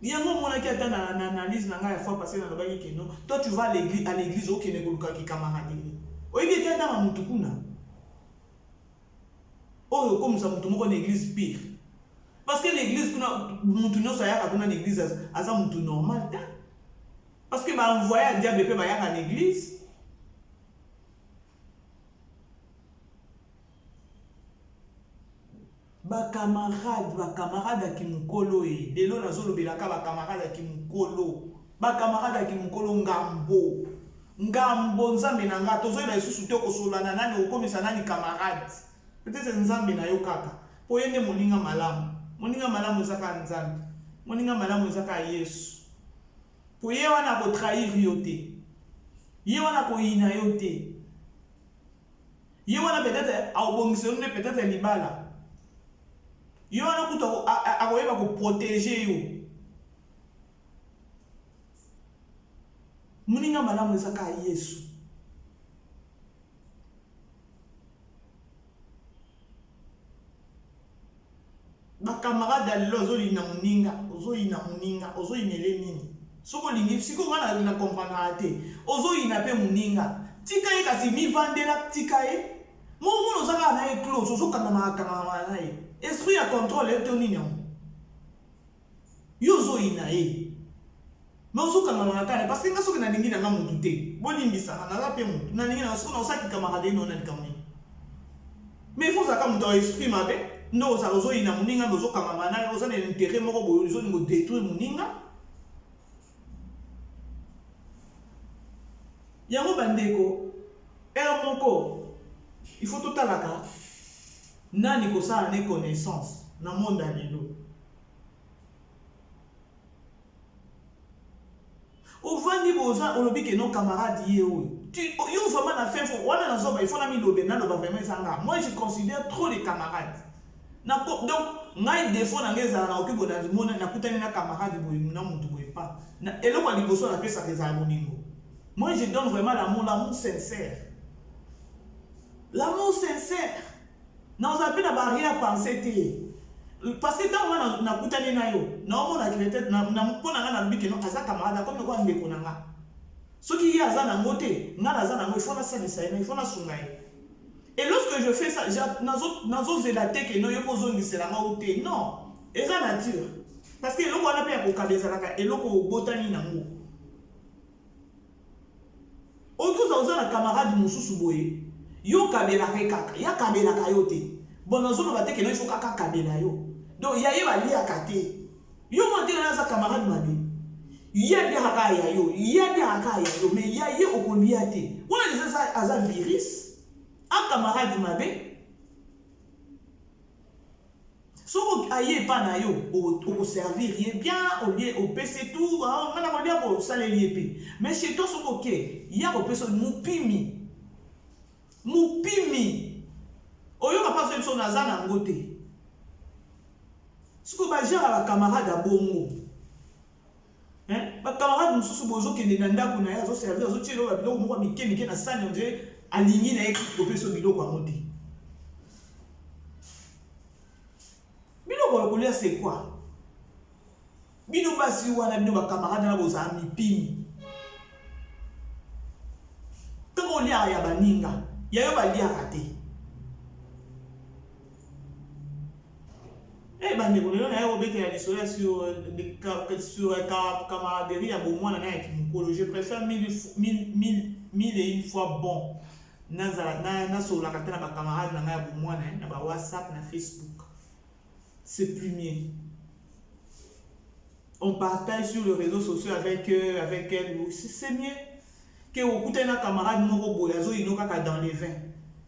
Yango mona ki ata na analyse na nga ya fois passé na lobaki ke non. Toi tu vas à l'église au Kenya koluka ki camaraderie. Oyebi ete ata mutu kuna. Oh, comme ça, mutu moko na église pire. Parce que l'église, mutu no sa yaka kuna l'église, asa mutu normal. Parce que ba envoyé à diable pe ba yaka à l'église. Ba camarade à kimukolo e. Delo na zolo belaka ba camarade à kimukolo. Ba camarade à kimukolo ngambo. Ngambo nzambe na nga tozo ba isusu te ko solana nani okomisa nani camarade. Peut-être nzambe na yo kaka. Po yende moninga malamu. Moninga malamu ezaka nzambe. Moninga malamu ezaka Yesu. Po ye wana ko trahir yo te. Ye wana ko ina yo te. Ye wana peut-être aobongisa yo peut-être libala. Ye wana kuto akoyeba ko protéger yo. Moninga malamu ezaka Yesu. Ba camarade alelo ozolina muninga, ozoyinele nini. Soko lingi siko wana na comprendre te. Ozoyina pe muninga. Tika ye kasi mi vandela tika ye. Mo ozaka na ye close, ozokanga na ye. Esprit ya contrôle et tonini. Yo ozoyina ye. Mais ozokanga na kane parce que nga soki na lingi na mutu te. Bolimbisa na la pe mutu. Na lingi na soko na osaki camarade no na likamni. Mais il faut ça comme dans esprit mabe. No za ozo ina muninga nozo kama na ozo na intérêt moko boyo ozo ngo détruire muninga. Yango bandeko moko il faut tout alaka nani ko sa ne connaissance na monde alelo. Ovandi boza olobi ke non camarade ye o. Yo vraiment na fait faut wana na zoba il faut na mi lobe na loba vraiment ça nga. Moi je considère trop les camarades. Donc, ngai défaut na ngai ezala na oki boye nakutani na camarade boye na mutu boye pa eloko ya liboso napesaka ezala bolingo. Moi je donne vraiment l'amour sincère. L'amour sincère. Dans un peu de barrière pensée te. Parce que tant que na kutani na yo, na omona ki peut-être na mpona na biki no aza camarade comme ko ndeko na nga. Soki ya aza na ngote, nga aza na ngo il faut na salisa, il faut na sunga. Et lorsque je fais ça, nazo zelate que no yo pozo ngisela nga ote. Non, eza nature. Parce que eloko wana pe ya kokabeza laka eloko botani na ngo. Okoza oza na camarade mususu boye. Yo kabela kaka, ya kabela kayote. Bon nazo ba te que no il faut kaka kabela yo. Donc ya ye ba lia kate. Yo mo te na za camarade mabe. Ya de haka ya yo, mais ya ye okolia te. Wala ça aza virus. Un camarade mabe. So aye pa na yo au servir bien au lieu au PC tout, on a dire pour ça les lié. Mais chez toi so OK, ya au PC mupimi. Oyo papa so biso naza na ngote. Siko ba jara la camarade a bongo. Hein? Ba camarade mususu bozo kende na ndako na ya zo servir zo tshelo ba biloko moko mike na sani on dirait aligné na équipe so biloko a ngote. Biloko kolia c'est quoi? Bino basi wana bino ba camarade na boza mipimi. Tango lia ya baninga, ya yo ba lia raté. Eh ben, on est sur camaraderie à Beaumont, je préfère mille et une fois bon. Sur la camarade, na WhatsApp, na Facebook. C'est plus mieux. On partage sur les réseaux sociaux avec eux, avec elle. C'est mieux que vous écoutez un camarade dans les vins.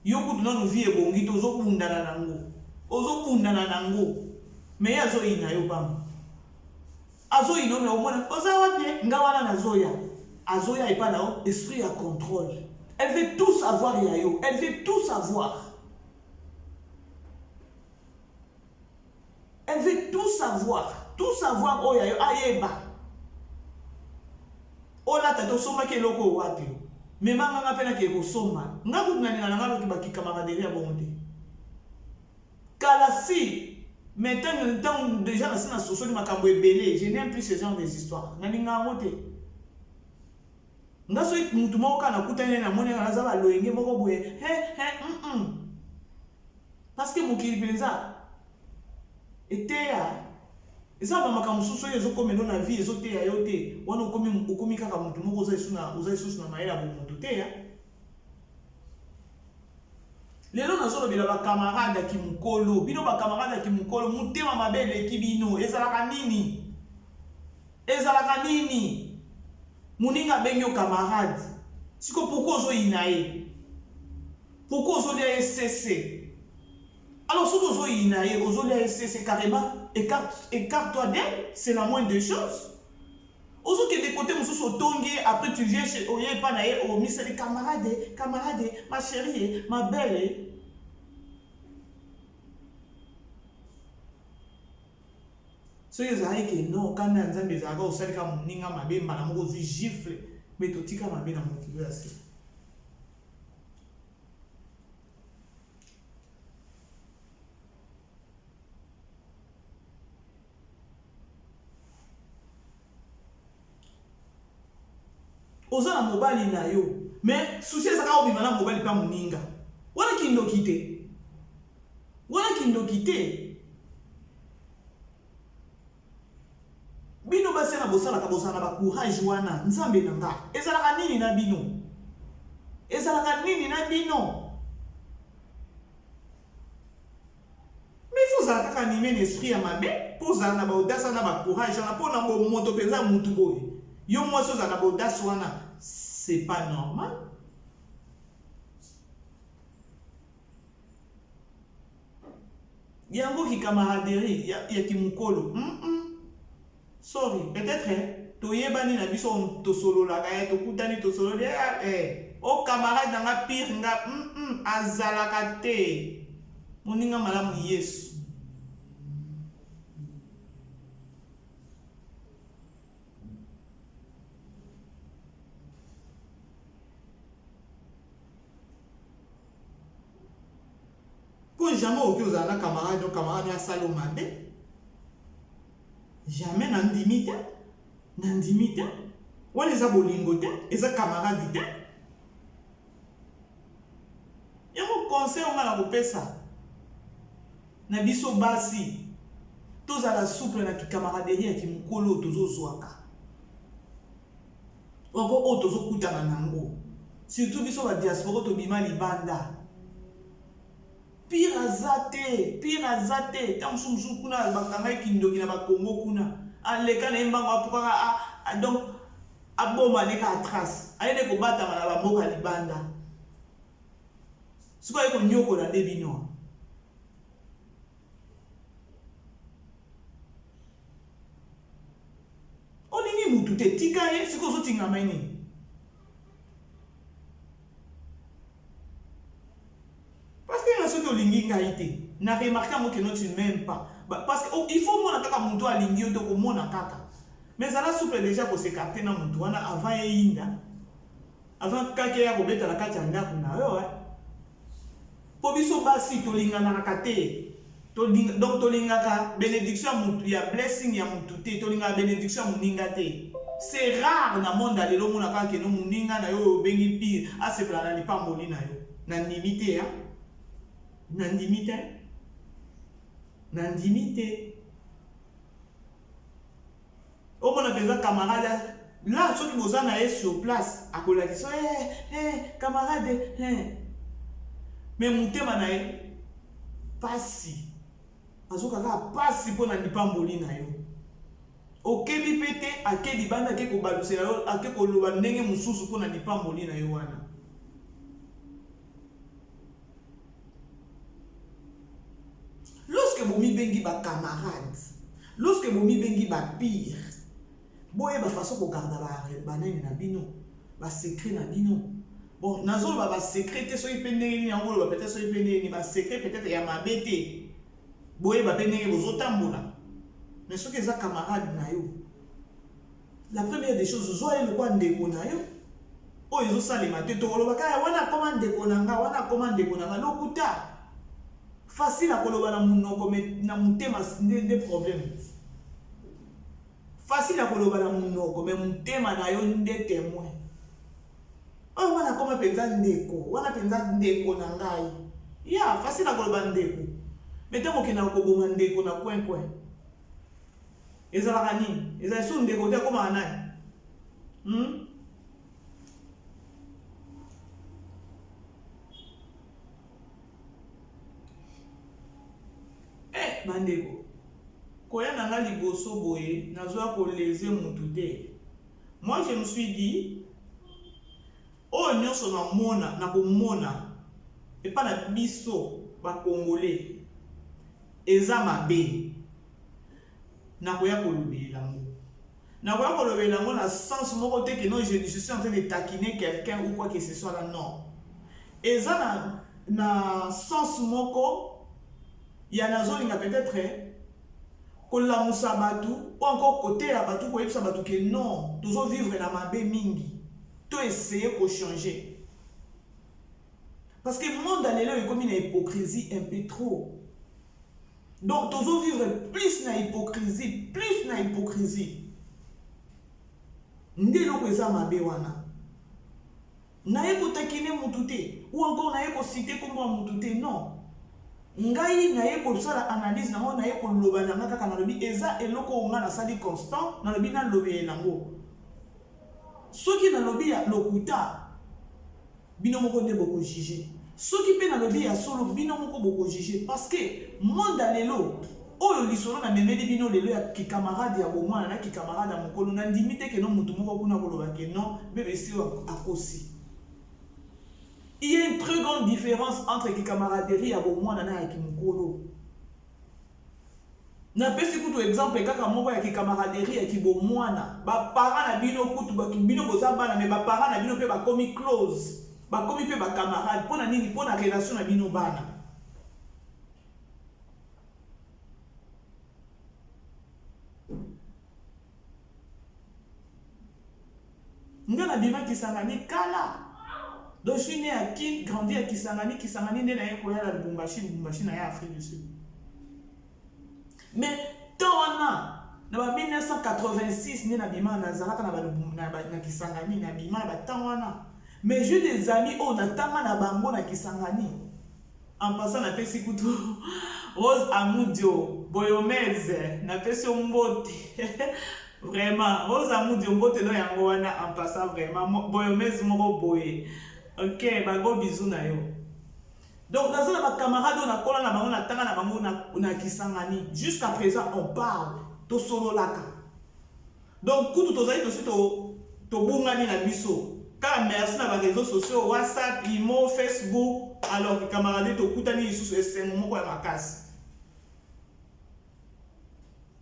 Yo écoutez nos vies et bongi, tozo kundana nango. Ozo kundana nango. Mais azo ina yo bam. Azo ino me omona. Oza wate ngawana na zoya. Azoya et pas là esprit à contrôle. Elle veut tout savoir yayo. Elle veut tout savoir. Elle veut tout savoir. Tout savoir oh yayo ayeba. Ola tato soma ke loko wapi. Mais mama ngapena ke ko soma. Ngaku nani na ngalo ki baki camaraderie ya bonte. Kalasi. Maintenant, déjà, dans la société, je n'aime plus ce genre d'histoires. Je n'aime pas ce parce que mon kilipenza était eza ba makambo susu ezo komelo na vie ezo te ya yote wana okomi kaka mutu moko oza isusu na mayela bo mutu te ya. Lelo nazolobela ba camarade ki mukolo bino ba camarade ki mukolo mutema mabele ki bino ezalaka nini muninga benyo camarade siko pourquoi ozo inaye pourquoi ozo lia SCC alors siko ozo inaye ozo lia SCC carrément écarte-toi d'elle, c'est la moindre des choses. Ozo que des côtés mususu tongi après tu viens chez oye pa na ye o misali camarade ma chérie ma belle. So yezali ke non kana nzambe zaka osalika muninga mabe mbala moko zwi gifle mais totika mabe na mokilo ya se. Oza na mobali na yo mais souci ezaka obima na mobali pa muninga wana kindoki te bino basi na bosala ba courage wana nzambe na nga ezalaka nini na bino mais faut ça kaka animer l'esprit ya mabe poza na ba audace na ba courage na pona bo moto penza mutu boye yo moi so za na ba audace wana c'est pas normal. Yango ki camaraderie ya ki mukolo sorry peut-être toyebani na biso to solo la kaya to kutani to solo o camarade nga pire nga azalaka te moninga malamu Yesu jamais oki ozala na camarade o camarade ya sala mabe. Jamais nandimi te. Wana eza bolingo te, eza camarade te. Yango conseil on a kopesa na biso basi tozala souple na camaraderie ya kimukolo tozozwaka. Oko o tozokutana nango. Surtout biso ba diaspora to bima libanda. Pire azate. Tant sumsu kuna bakanga kindoki na bakongo kuna. Aleka na mbango apuka donc aboma neka atras. Ayede ko bata na ba mboka libanda. Siko yeko nyoko na debino. Olingi mutu te tika ye siko zo tinga maini. Parce que na soki olingi ngaite, na remarqué mo que non tu m'aimes pas. Parce que il faut mona kaka mutu alingi yo to ko mona kaka. Mais ça la souple déjà ko s'écarter na mutu wana avant yinda. Avant kake ya ko beta la kati anda kuna yo Po biso basi to linga na kate. Donc to linga ka bénédiction mutu ya blessing ya mutu te, to linga bénédiction muninga te. C'est rare na monde alelo mona kaka ke no muninga na yo bengi pire, a se plana li pa moni na yo. Na limité Nandimité. Au moins on camarade là ceux qui vous en a sur place à coller qui sont camarade mais mutema na pasi azoka ka pasi pour na lipamboli na yo okebi pete akeli banda ke ko balusela yo ake ko loba ndenge mususu pour na lipamboli na yo wana. Lorsque vous bengi ba camarade, lorsque vous bengi ba pire, boye ba façon ko garder ba nani na bino, ba secret na bino. Bon, nazo ba secret te so ipende ni ngolo ba peut-être so ipende ni ba secret peut-être ya mabete. Boye ba pende bozo tambola. Mais ce que za camarade na yo. La première des choses, zo le kwa ndeko na yo. O ezo salema te to lo ba ka wana commande ko nanga lokuta. Facile à koloba na munoko mais na mutema des problèmes. Facile à koloba na munoko mais mutema na yo nde témoin. Oh wana koma penza ndeko na ngai. Ya facile à koloba ndeko. Mais temo kina ko bonga ndeko na coin. Ezala kani, ezala su ndeko te koma nani. Bandeko koya nanga liboso boye nazwa ko leze mutu te. Moi je me suis dit o nyonso na komona et pas na biso ba congolais eza mabe na koya ko lobela ngo na sens moko te que non je suis en train de taquiner quelqu'un ou quoi que ce soit là, non. Eza na sens moko ya nazolinga peut-être kolamusa batu ou encore côté ya batu ko yebisa batu que non tozo vivre na mabe mingi to essayer ko changer parce que le monde alelo est comme une hypocrisie un peu trop. Donc tozo vivre plus na hypocrisie ndelo ko eza mabe wana na yeko takine mutu te ou encore na yeko citer comme mutu te, non. Ngai na ye ko sala analyse na na ye ko loba na kaka na lobi eza eloko nga na sali constant na lobi na lobi elango soki na lobi ya lokuta bino moko nde boko juger soki pe na lobi ya solo bino moko boko juger parce que monde alelo oyo lisolo na memeli bino lelo ya ki camarade ya bomwana na ki camarade ya mokolo na ndimite ke no mutu moko kuna ko loba ke non bebe si akosi. Il y a une très grande différence entre les camaraderies et les mukolo. Na pesi kutu exemple kaka moko ya camaraderie et bomwana ba parents na bino kutu ba bino bozabana mais ba parents na bino pe ba komi close ba komi pe ba camarade pona nini pona relation na bino bana. Ngana bima kisangani kala Donc je suis né à Kin, grandi à Kisangani, Kisangani né na Koya la Lubumbashi, Lubumbashi na Afrique du Sud. Mais tant on a, dans 1986, né na Bima Nazaraka na Kisangani, na Bima na tant on a. Mais j'ai des amis on a tama na bango na Kisangani. En passant na pesi kutu Rose Amudio, Boyomeze, na pesi Mbote. Vraiment, Rose Amudio Mbote no yango wana en passant vraiment Boyomeze moko boye. OK, bago bisous na yo. Donc dans les camarades on a kola na bango na tanga na bango na Kisangani. Jusqu'à présent on parle to solo laka. Donc kutu tozali to bungani na biso. Car merci na réseaux sociaux WhatsApp, Imo, Facebook. Alors les camarades to kutani sous ce moment ko ya makasi.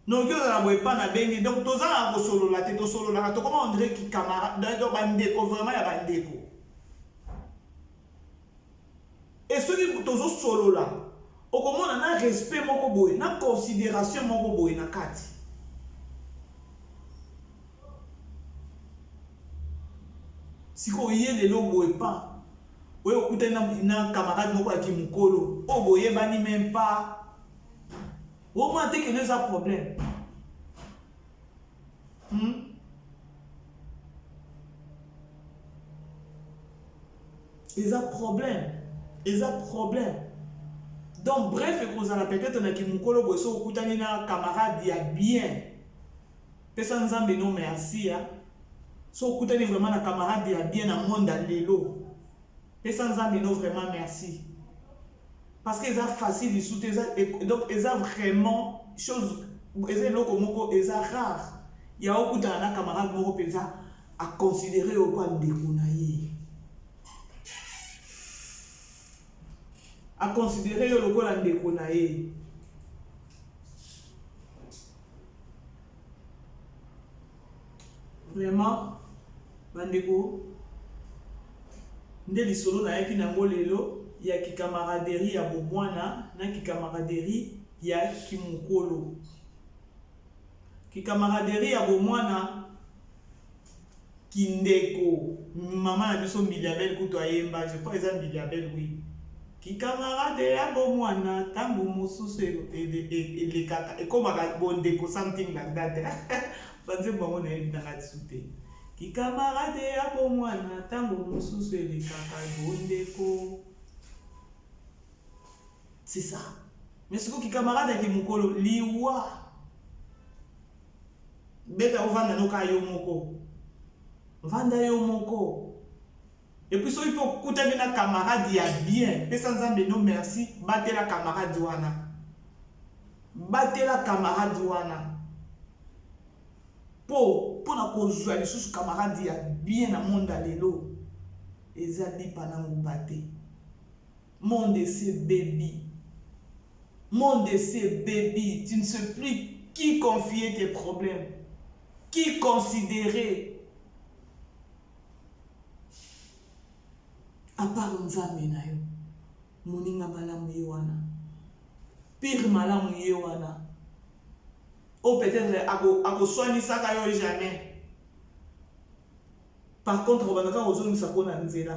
Donc yo na boye pa na bengi. Donc tozala ko solo la te to solo la to comment on dirait ki camarade donc bandeko vraiment ya bandeko. Et ceux qui tozo solo là, au comment on a respect moko boye, na considération moko boye na kati. Si ko yé les lo boye pas. Oui, au côté d'un camarade moko qui mukolo, oh boye bani même pas. Au moins dès que nous a problème. Ils ont problème. Ils ont problème. Donc bref, vous allez peut-être na qui mukolo boye so au côté d'un camarade il y a bien. Personne n'en non merci hein. So au côté vraiment na camarade il y a bien dans monde dans l'élo. Et sans âme, vraiment merci. Parce qu'ils ont facile, donc ils ont vraiment chose, ils ont rare. Il y a beaucoup de camarades à considérer au point de déconailler. À considérer au point de déconailler. Vraiment, bandeko. Nde lisolo na yaki na ngolelo ya ki camaraderie ya bomwana na ki camaraderie ya kimukolo. Ki camaraderie ya bomwana kindeko maman na biso Miliabel kuto ayemba je crois eza Miliabel oui. Ki camarade ya bomwana tangu mususu le kaka e comme ka bondeko something like that. Banze bango na ndanga tsute. Ki camarade ya bomwana tango mususu le kaka bondeko. C'est ça. Mais ce qui camarade qui mukolo liwa. Beta ovanda no kayo moko. Vanda yo moko. Et puis so il faut kutani na camarade ya bien. Pesa nzambe no merci, batela camarade wana. Batela camarade wana. Pour na kozwa lisusu camarade ya bien na monde alelo ezali panango bate monde c'est baby monde c'est baby tu ne sais plus qui confier tes problèmes qui considérer à part nzambe na yo moninga malamu ye wana pire malamu ye wana. Ou peut-être à soigner ça jamais. Par contre, on va dire aux hommes ça qu'on a nzela.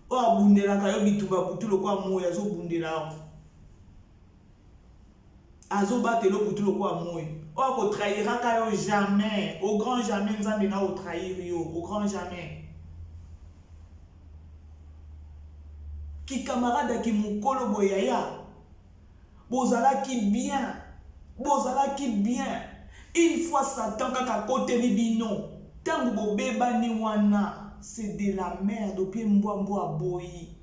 O abundela kayo bituba butulo kwa moya zo bundela. Azo batelo butulo kwa moya. O ako trahira kayo jamais. Au grand jamais nzambe na o trahir yo. Au grand jamais. Ki camarade ki mukolo boyaya. Bozala ki bien. Bozala ki bien. Une fois Satan kaka côté libino. Tango bobeba ni wana. C'est de la merde. Opie mboa boyi.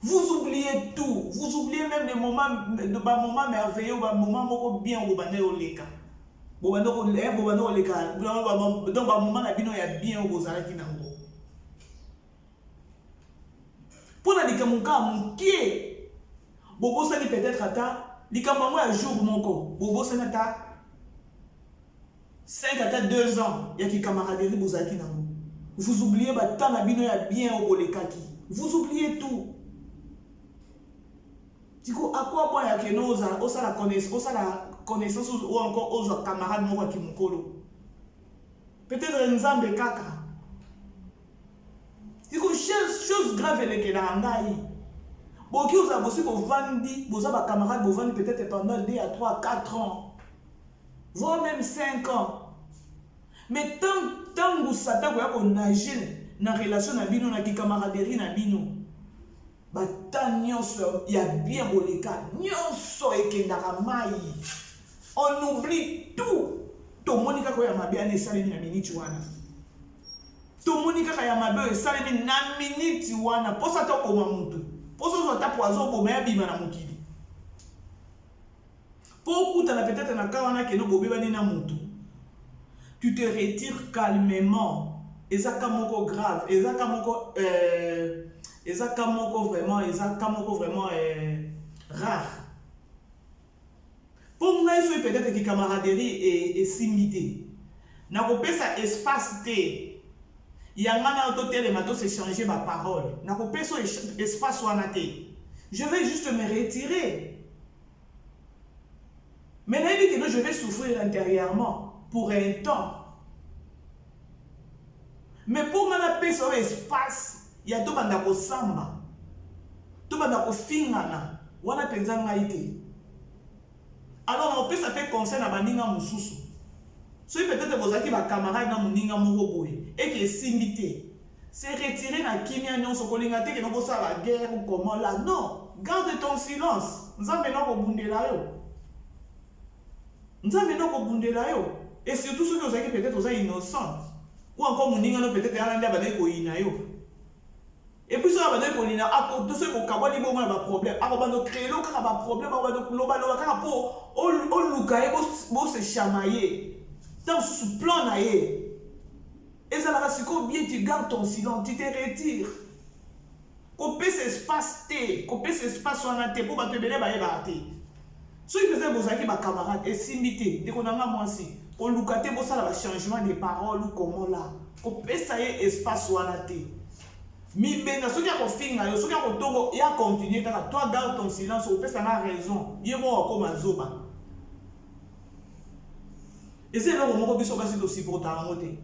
Vous oubliez tout. Vous oubliez même les moments, moments merveilleux, les moments moko bien au bande oleka. Bobande oleka. Donc ba moment na bino ya bien au bozala ki nango. Pour na likamuka mukie. Bobo sali peut-être ata likamango ya jour moko. Bobo sali ata 5 à 2 ans, il y a qui camaraderie bozaki nango. Vous oubliez ba temps na bino ya bien au bolekaki. Vous oubliez tout. Du coup, à quoi point ya que nous la connaissance ou encore aux camarades moko ki mukolo. Peut-être nzambe kaka. Du coup, chose grave eleke na ngai. Boki oza bosi bovandi, boza ba camarade bovandi peut-être pendant 2 à 3 à 4 ans. Voire même 5 ans. Mais tant que Satan ko nager na relation na bino na ki camaraderie na bino. Ba tant nyonso ya bien boleka, nyonso ekendaka mai. On oublie tout. To monika ko ya mabe ane salemi na minute wana. To monika ka ya mabe salemi na minute wana. Posa to koma mutu. Posa zo ta poazo bo me bima na mukili. Po kuta na peut-être na kawana ke no bobeba ni na mutu. Tu te retires calmement. Ezaka moko grave, ezaka moko vraiment rare. Pour moi, il peut-être que camaraderie et simité. Na kopesa espace te. Yangana autotel et matos échanger ma parole. Na kopesa espace wana te. Je vais juste me retirer. Mais là, il dit que non, je vais souffrir intérieurement pour un temps. Mais pour moi, la paix sur espace, il y a tout le monde qui samba. Tout le monde qui fingana. Wana penzanga ite. Alors, on peut s'appeler conseil na baninga mususu. Si peut-être vous avez des camarades dans moninga moko et qui est simité. C'est retirer na kimia nyon sokolinga te que non ça la guerre ou comment là. Non, garde ton silence. Nous avons maintenant bundela yo. Nous avons maintenant bundela yo. Et surtout ceux qui vous avez peut-être vous êtes innocents. Ou encore moninga no peut-être ya nda ba ko ina yo. Et puis ça va donner pour l'ina à tout ce qu'on kabali bon na ba problème. A ba no créer lo ka ba problème, ba no loba ka po o lukaye bo se chamailler. Dans ce plan na ye. Et ça la siko bien tu gardes ton silence, tu te retires. Couper cet espace te, couper cet espace on a te pour ba te bele ba ye ba te. Ceux qui faisaient vos amis ba camarades et s'imiter, dès qu'on a moi aussi. On lukate bo ça la changement de paroles ou comment là. Couper ça y espace on a te. Mi benga ceux qui a finga yo ceux qui a tongo ya continuer toi garde ton silence au ça a raison ye mo comme azoba et c'est là où mon biso ba c'est aussi pour ta moté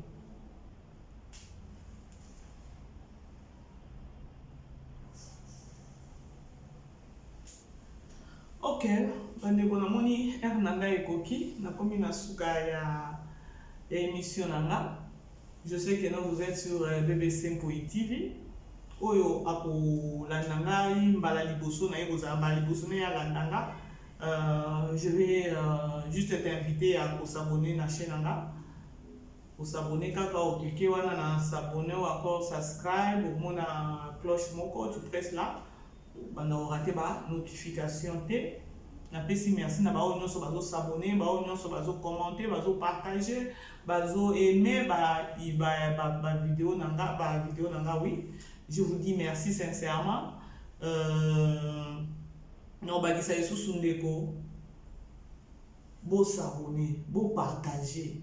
OK bande bona moni ernanga ekoki na komi na suka ya émission nanga je sais que non vous êtes sur BBC Mpoï TV oyo ako landanga mbala liboso na yeboza mbala liboso na ya landanga je vais juste t'inviter à s'abonner na chaîne nanga pour s'abonner kaka au cliquer wana na s'abonner ou encore subscribe ou mona cloche moko tu presses là banda rater ba notification te na pesi merci na ba o nyonso bazo s'abonner ba o nyonso bazo commenter bazo partager bazo aimer ba vidéo nanga oui. Je vous dis merci sincèrement. Non, bah, ça est sous ndeko. Beau s'abonner, beau partager.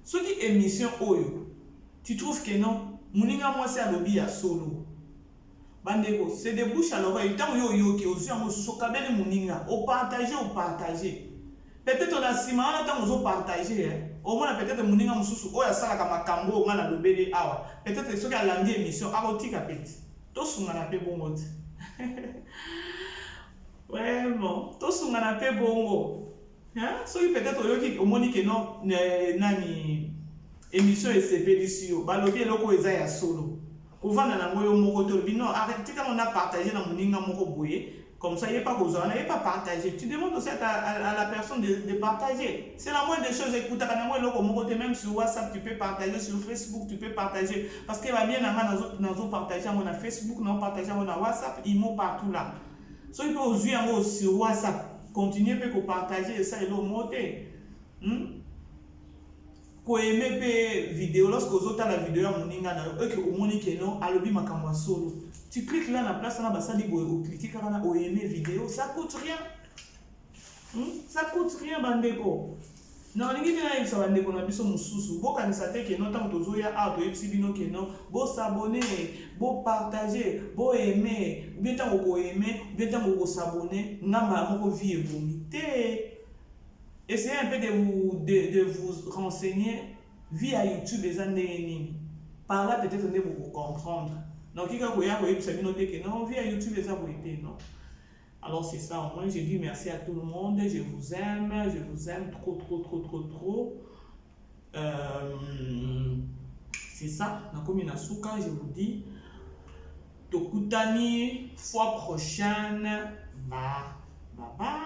Ce qui est émission Oyo, tu trouves que non? Mouninga moi c'est à lobby à solo. Bandeko, c'est des bouches à l'oreille. Tant yo qui aussi en sous kabele mouninga. Au partager. Peut-être on a simana tant on partager. Au moins peut-être mouninga mususu oya sala kama kambo ngana lobele awa peut-être ceux qui a langue émission arotika petit to sungana pe bongo vraiment to sungana pe bongo hein so peut-être oyoki omoni que non nani émission et c'est délicieux balobi eloko eza ya solo kovanda na ngoyo moko to bino arrêtez quand on a partagé na mouninga moko boye. Comme ça, il n'est pas besoin, il n'est pas partagé. Tu demandes aussi à la personne de partager. C'est la moindre des choses. Écoute, même sur WhatsApp, tu peux partager. Sur Facebook, tu peux partager. Parce qu'il va bien dans partager on a Facebook, on partager on a WhatsApp, ils m'ont partout là. So, il peut aussi sur WhatsApp. Continuer à partager ça et le monter. Ko aimer pe vidéo lorsque vous avez la vidéo à moninga na que au monique non alobi makamwa solo. Tu cliques là la place na basali bo cliquer quand on a aimer vidéo, ça coûte rien. Ça coûte rien bandeko. Non lingi na yisa bandeko na biso mususu. Bo kanisa te que non tant tozo ya a to yipsi bino que non, bo s'abonner, bo partager, bo aimer, bien tant ko aimer, bien tant ko s'abonner, ngamba moko vie vomité. Essayez un peu de vous renseigner via YouTube les années. Par là, peut-être vous comprendre. Donc, il y a que non, via YouTube, ça vous été, non. Alors, c'est ça. Au moins, je dis merci à tout le monde. Je vous aime trop, trop, trop, trop, trop. C'est ça. Nakomi Nasuka, je vous dis. Tokutani, fois prochaine. Bye bye.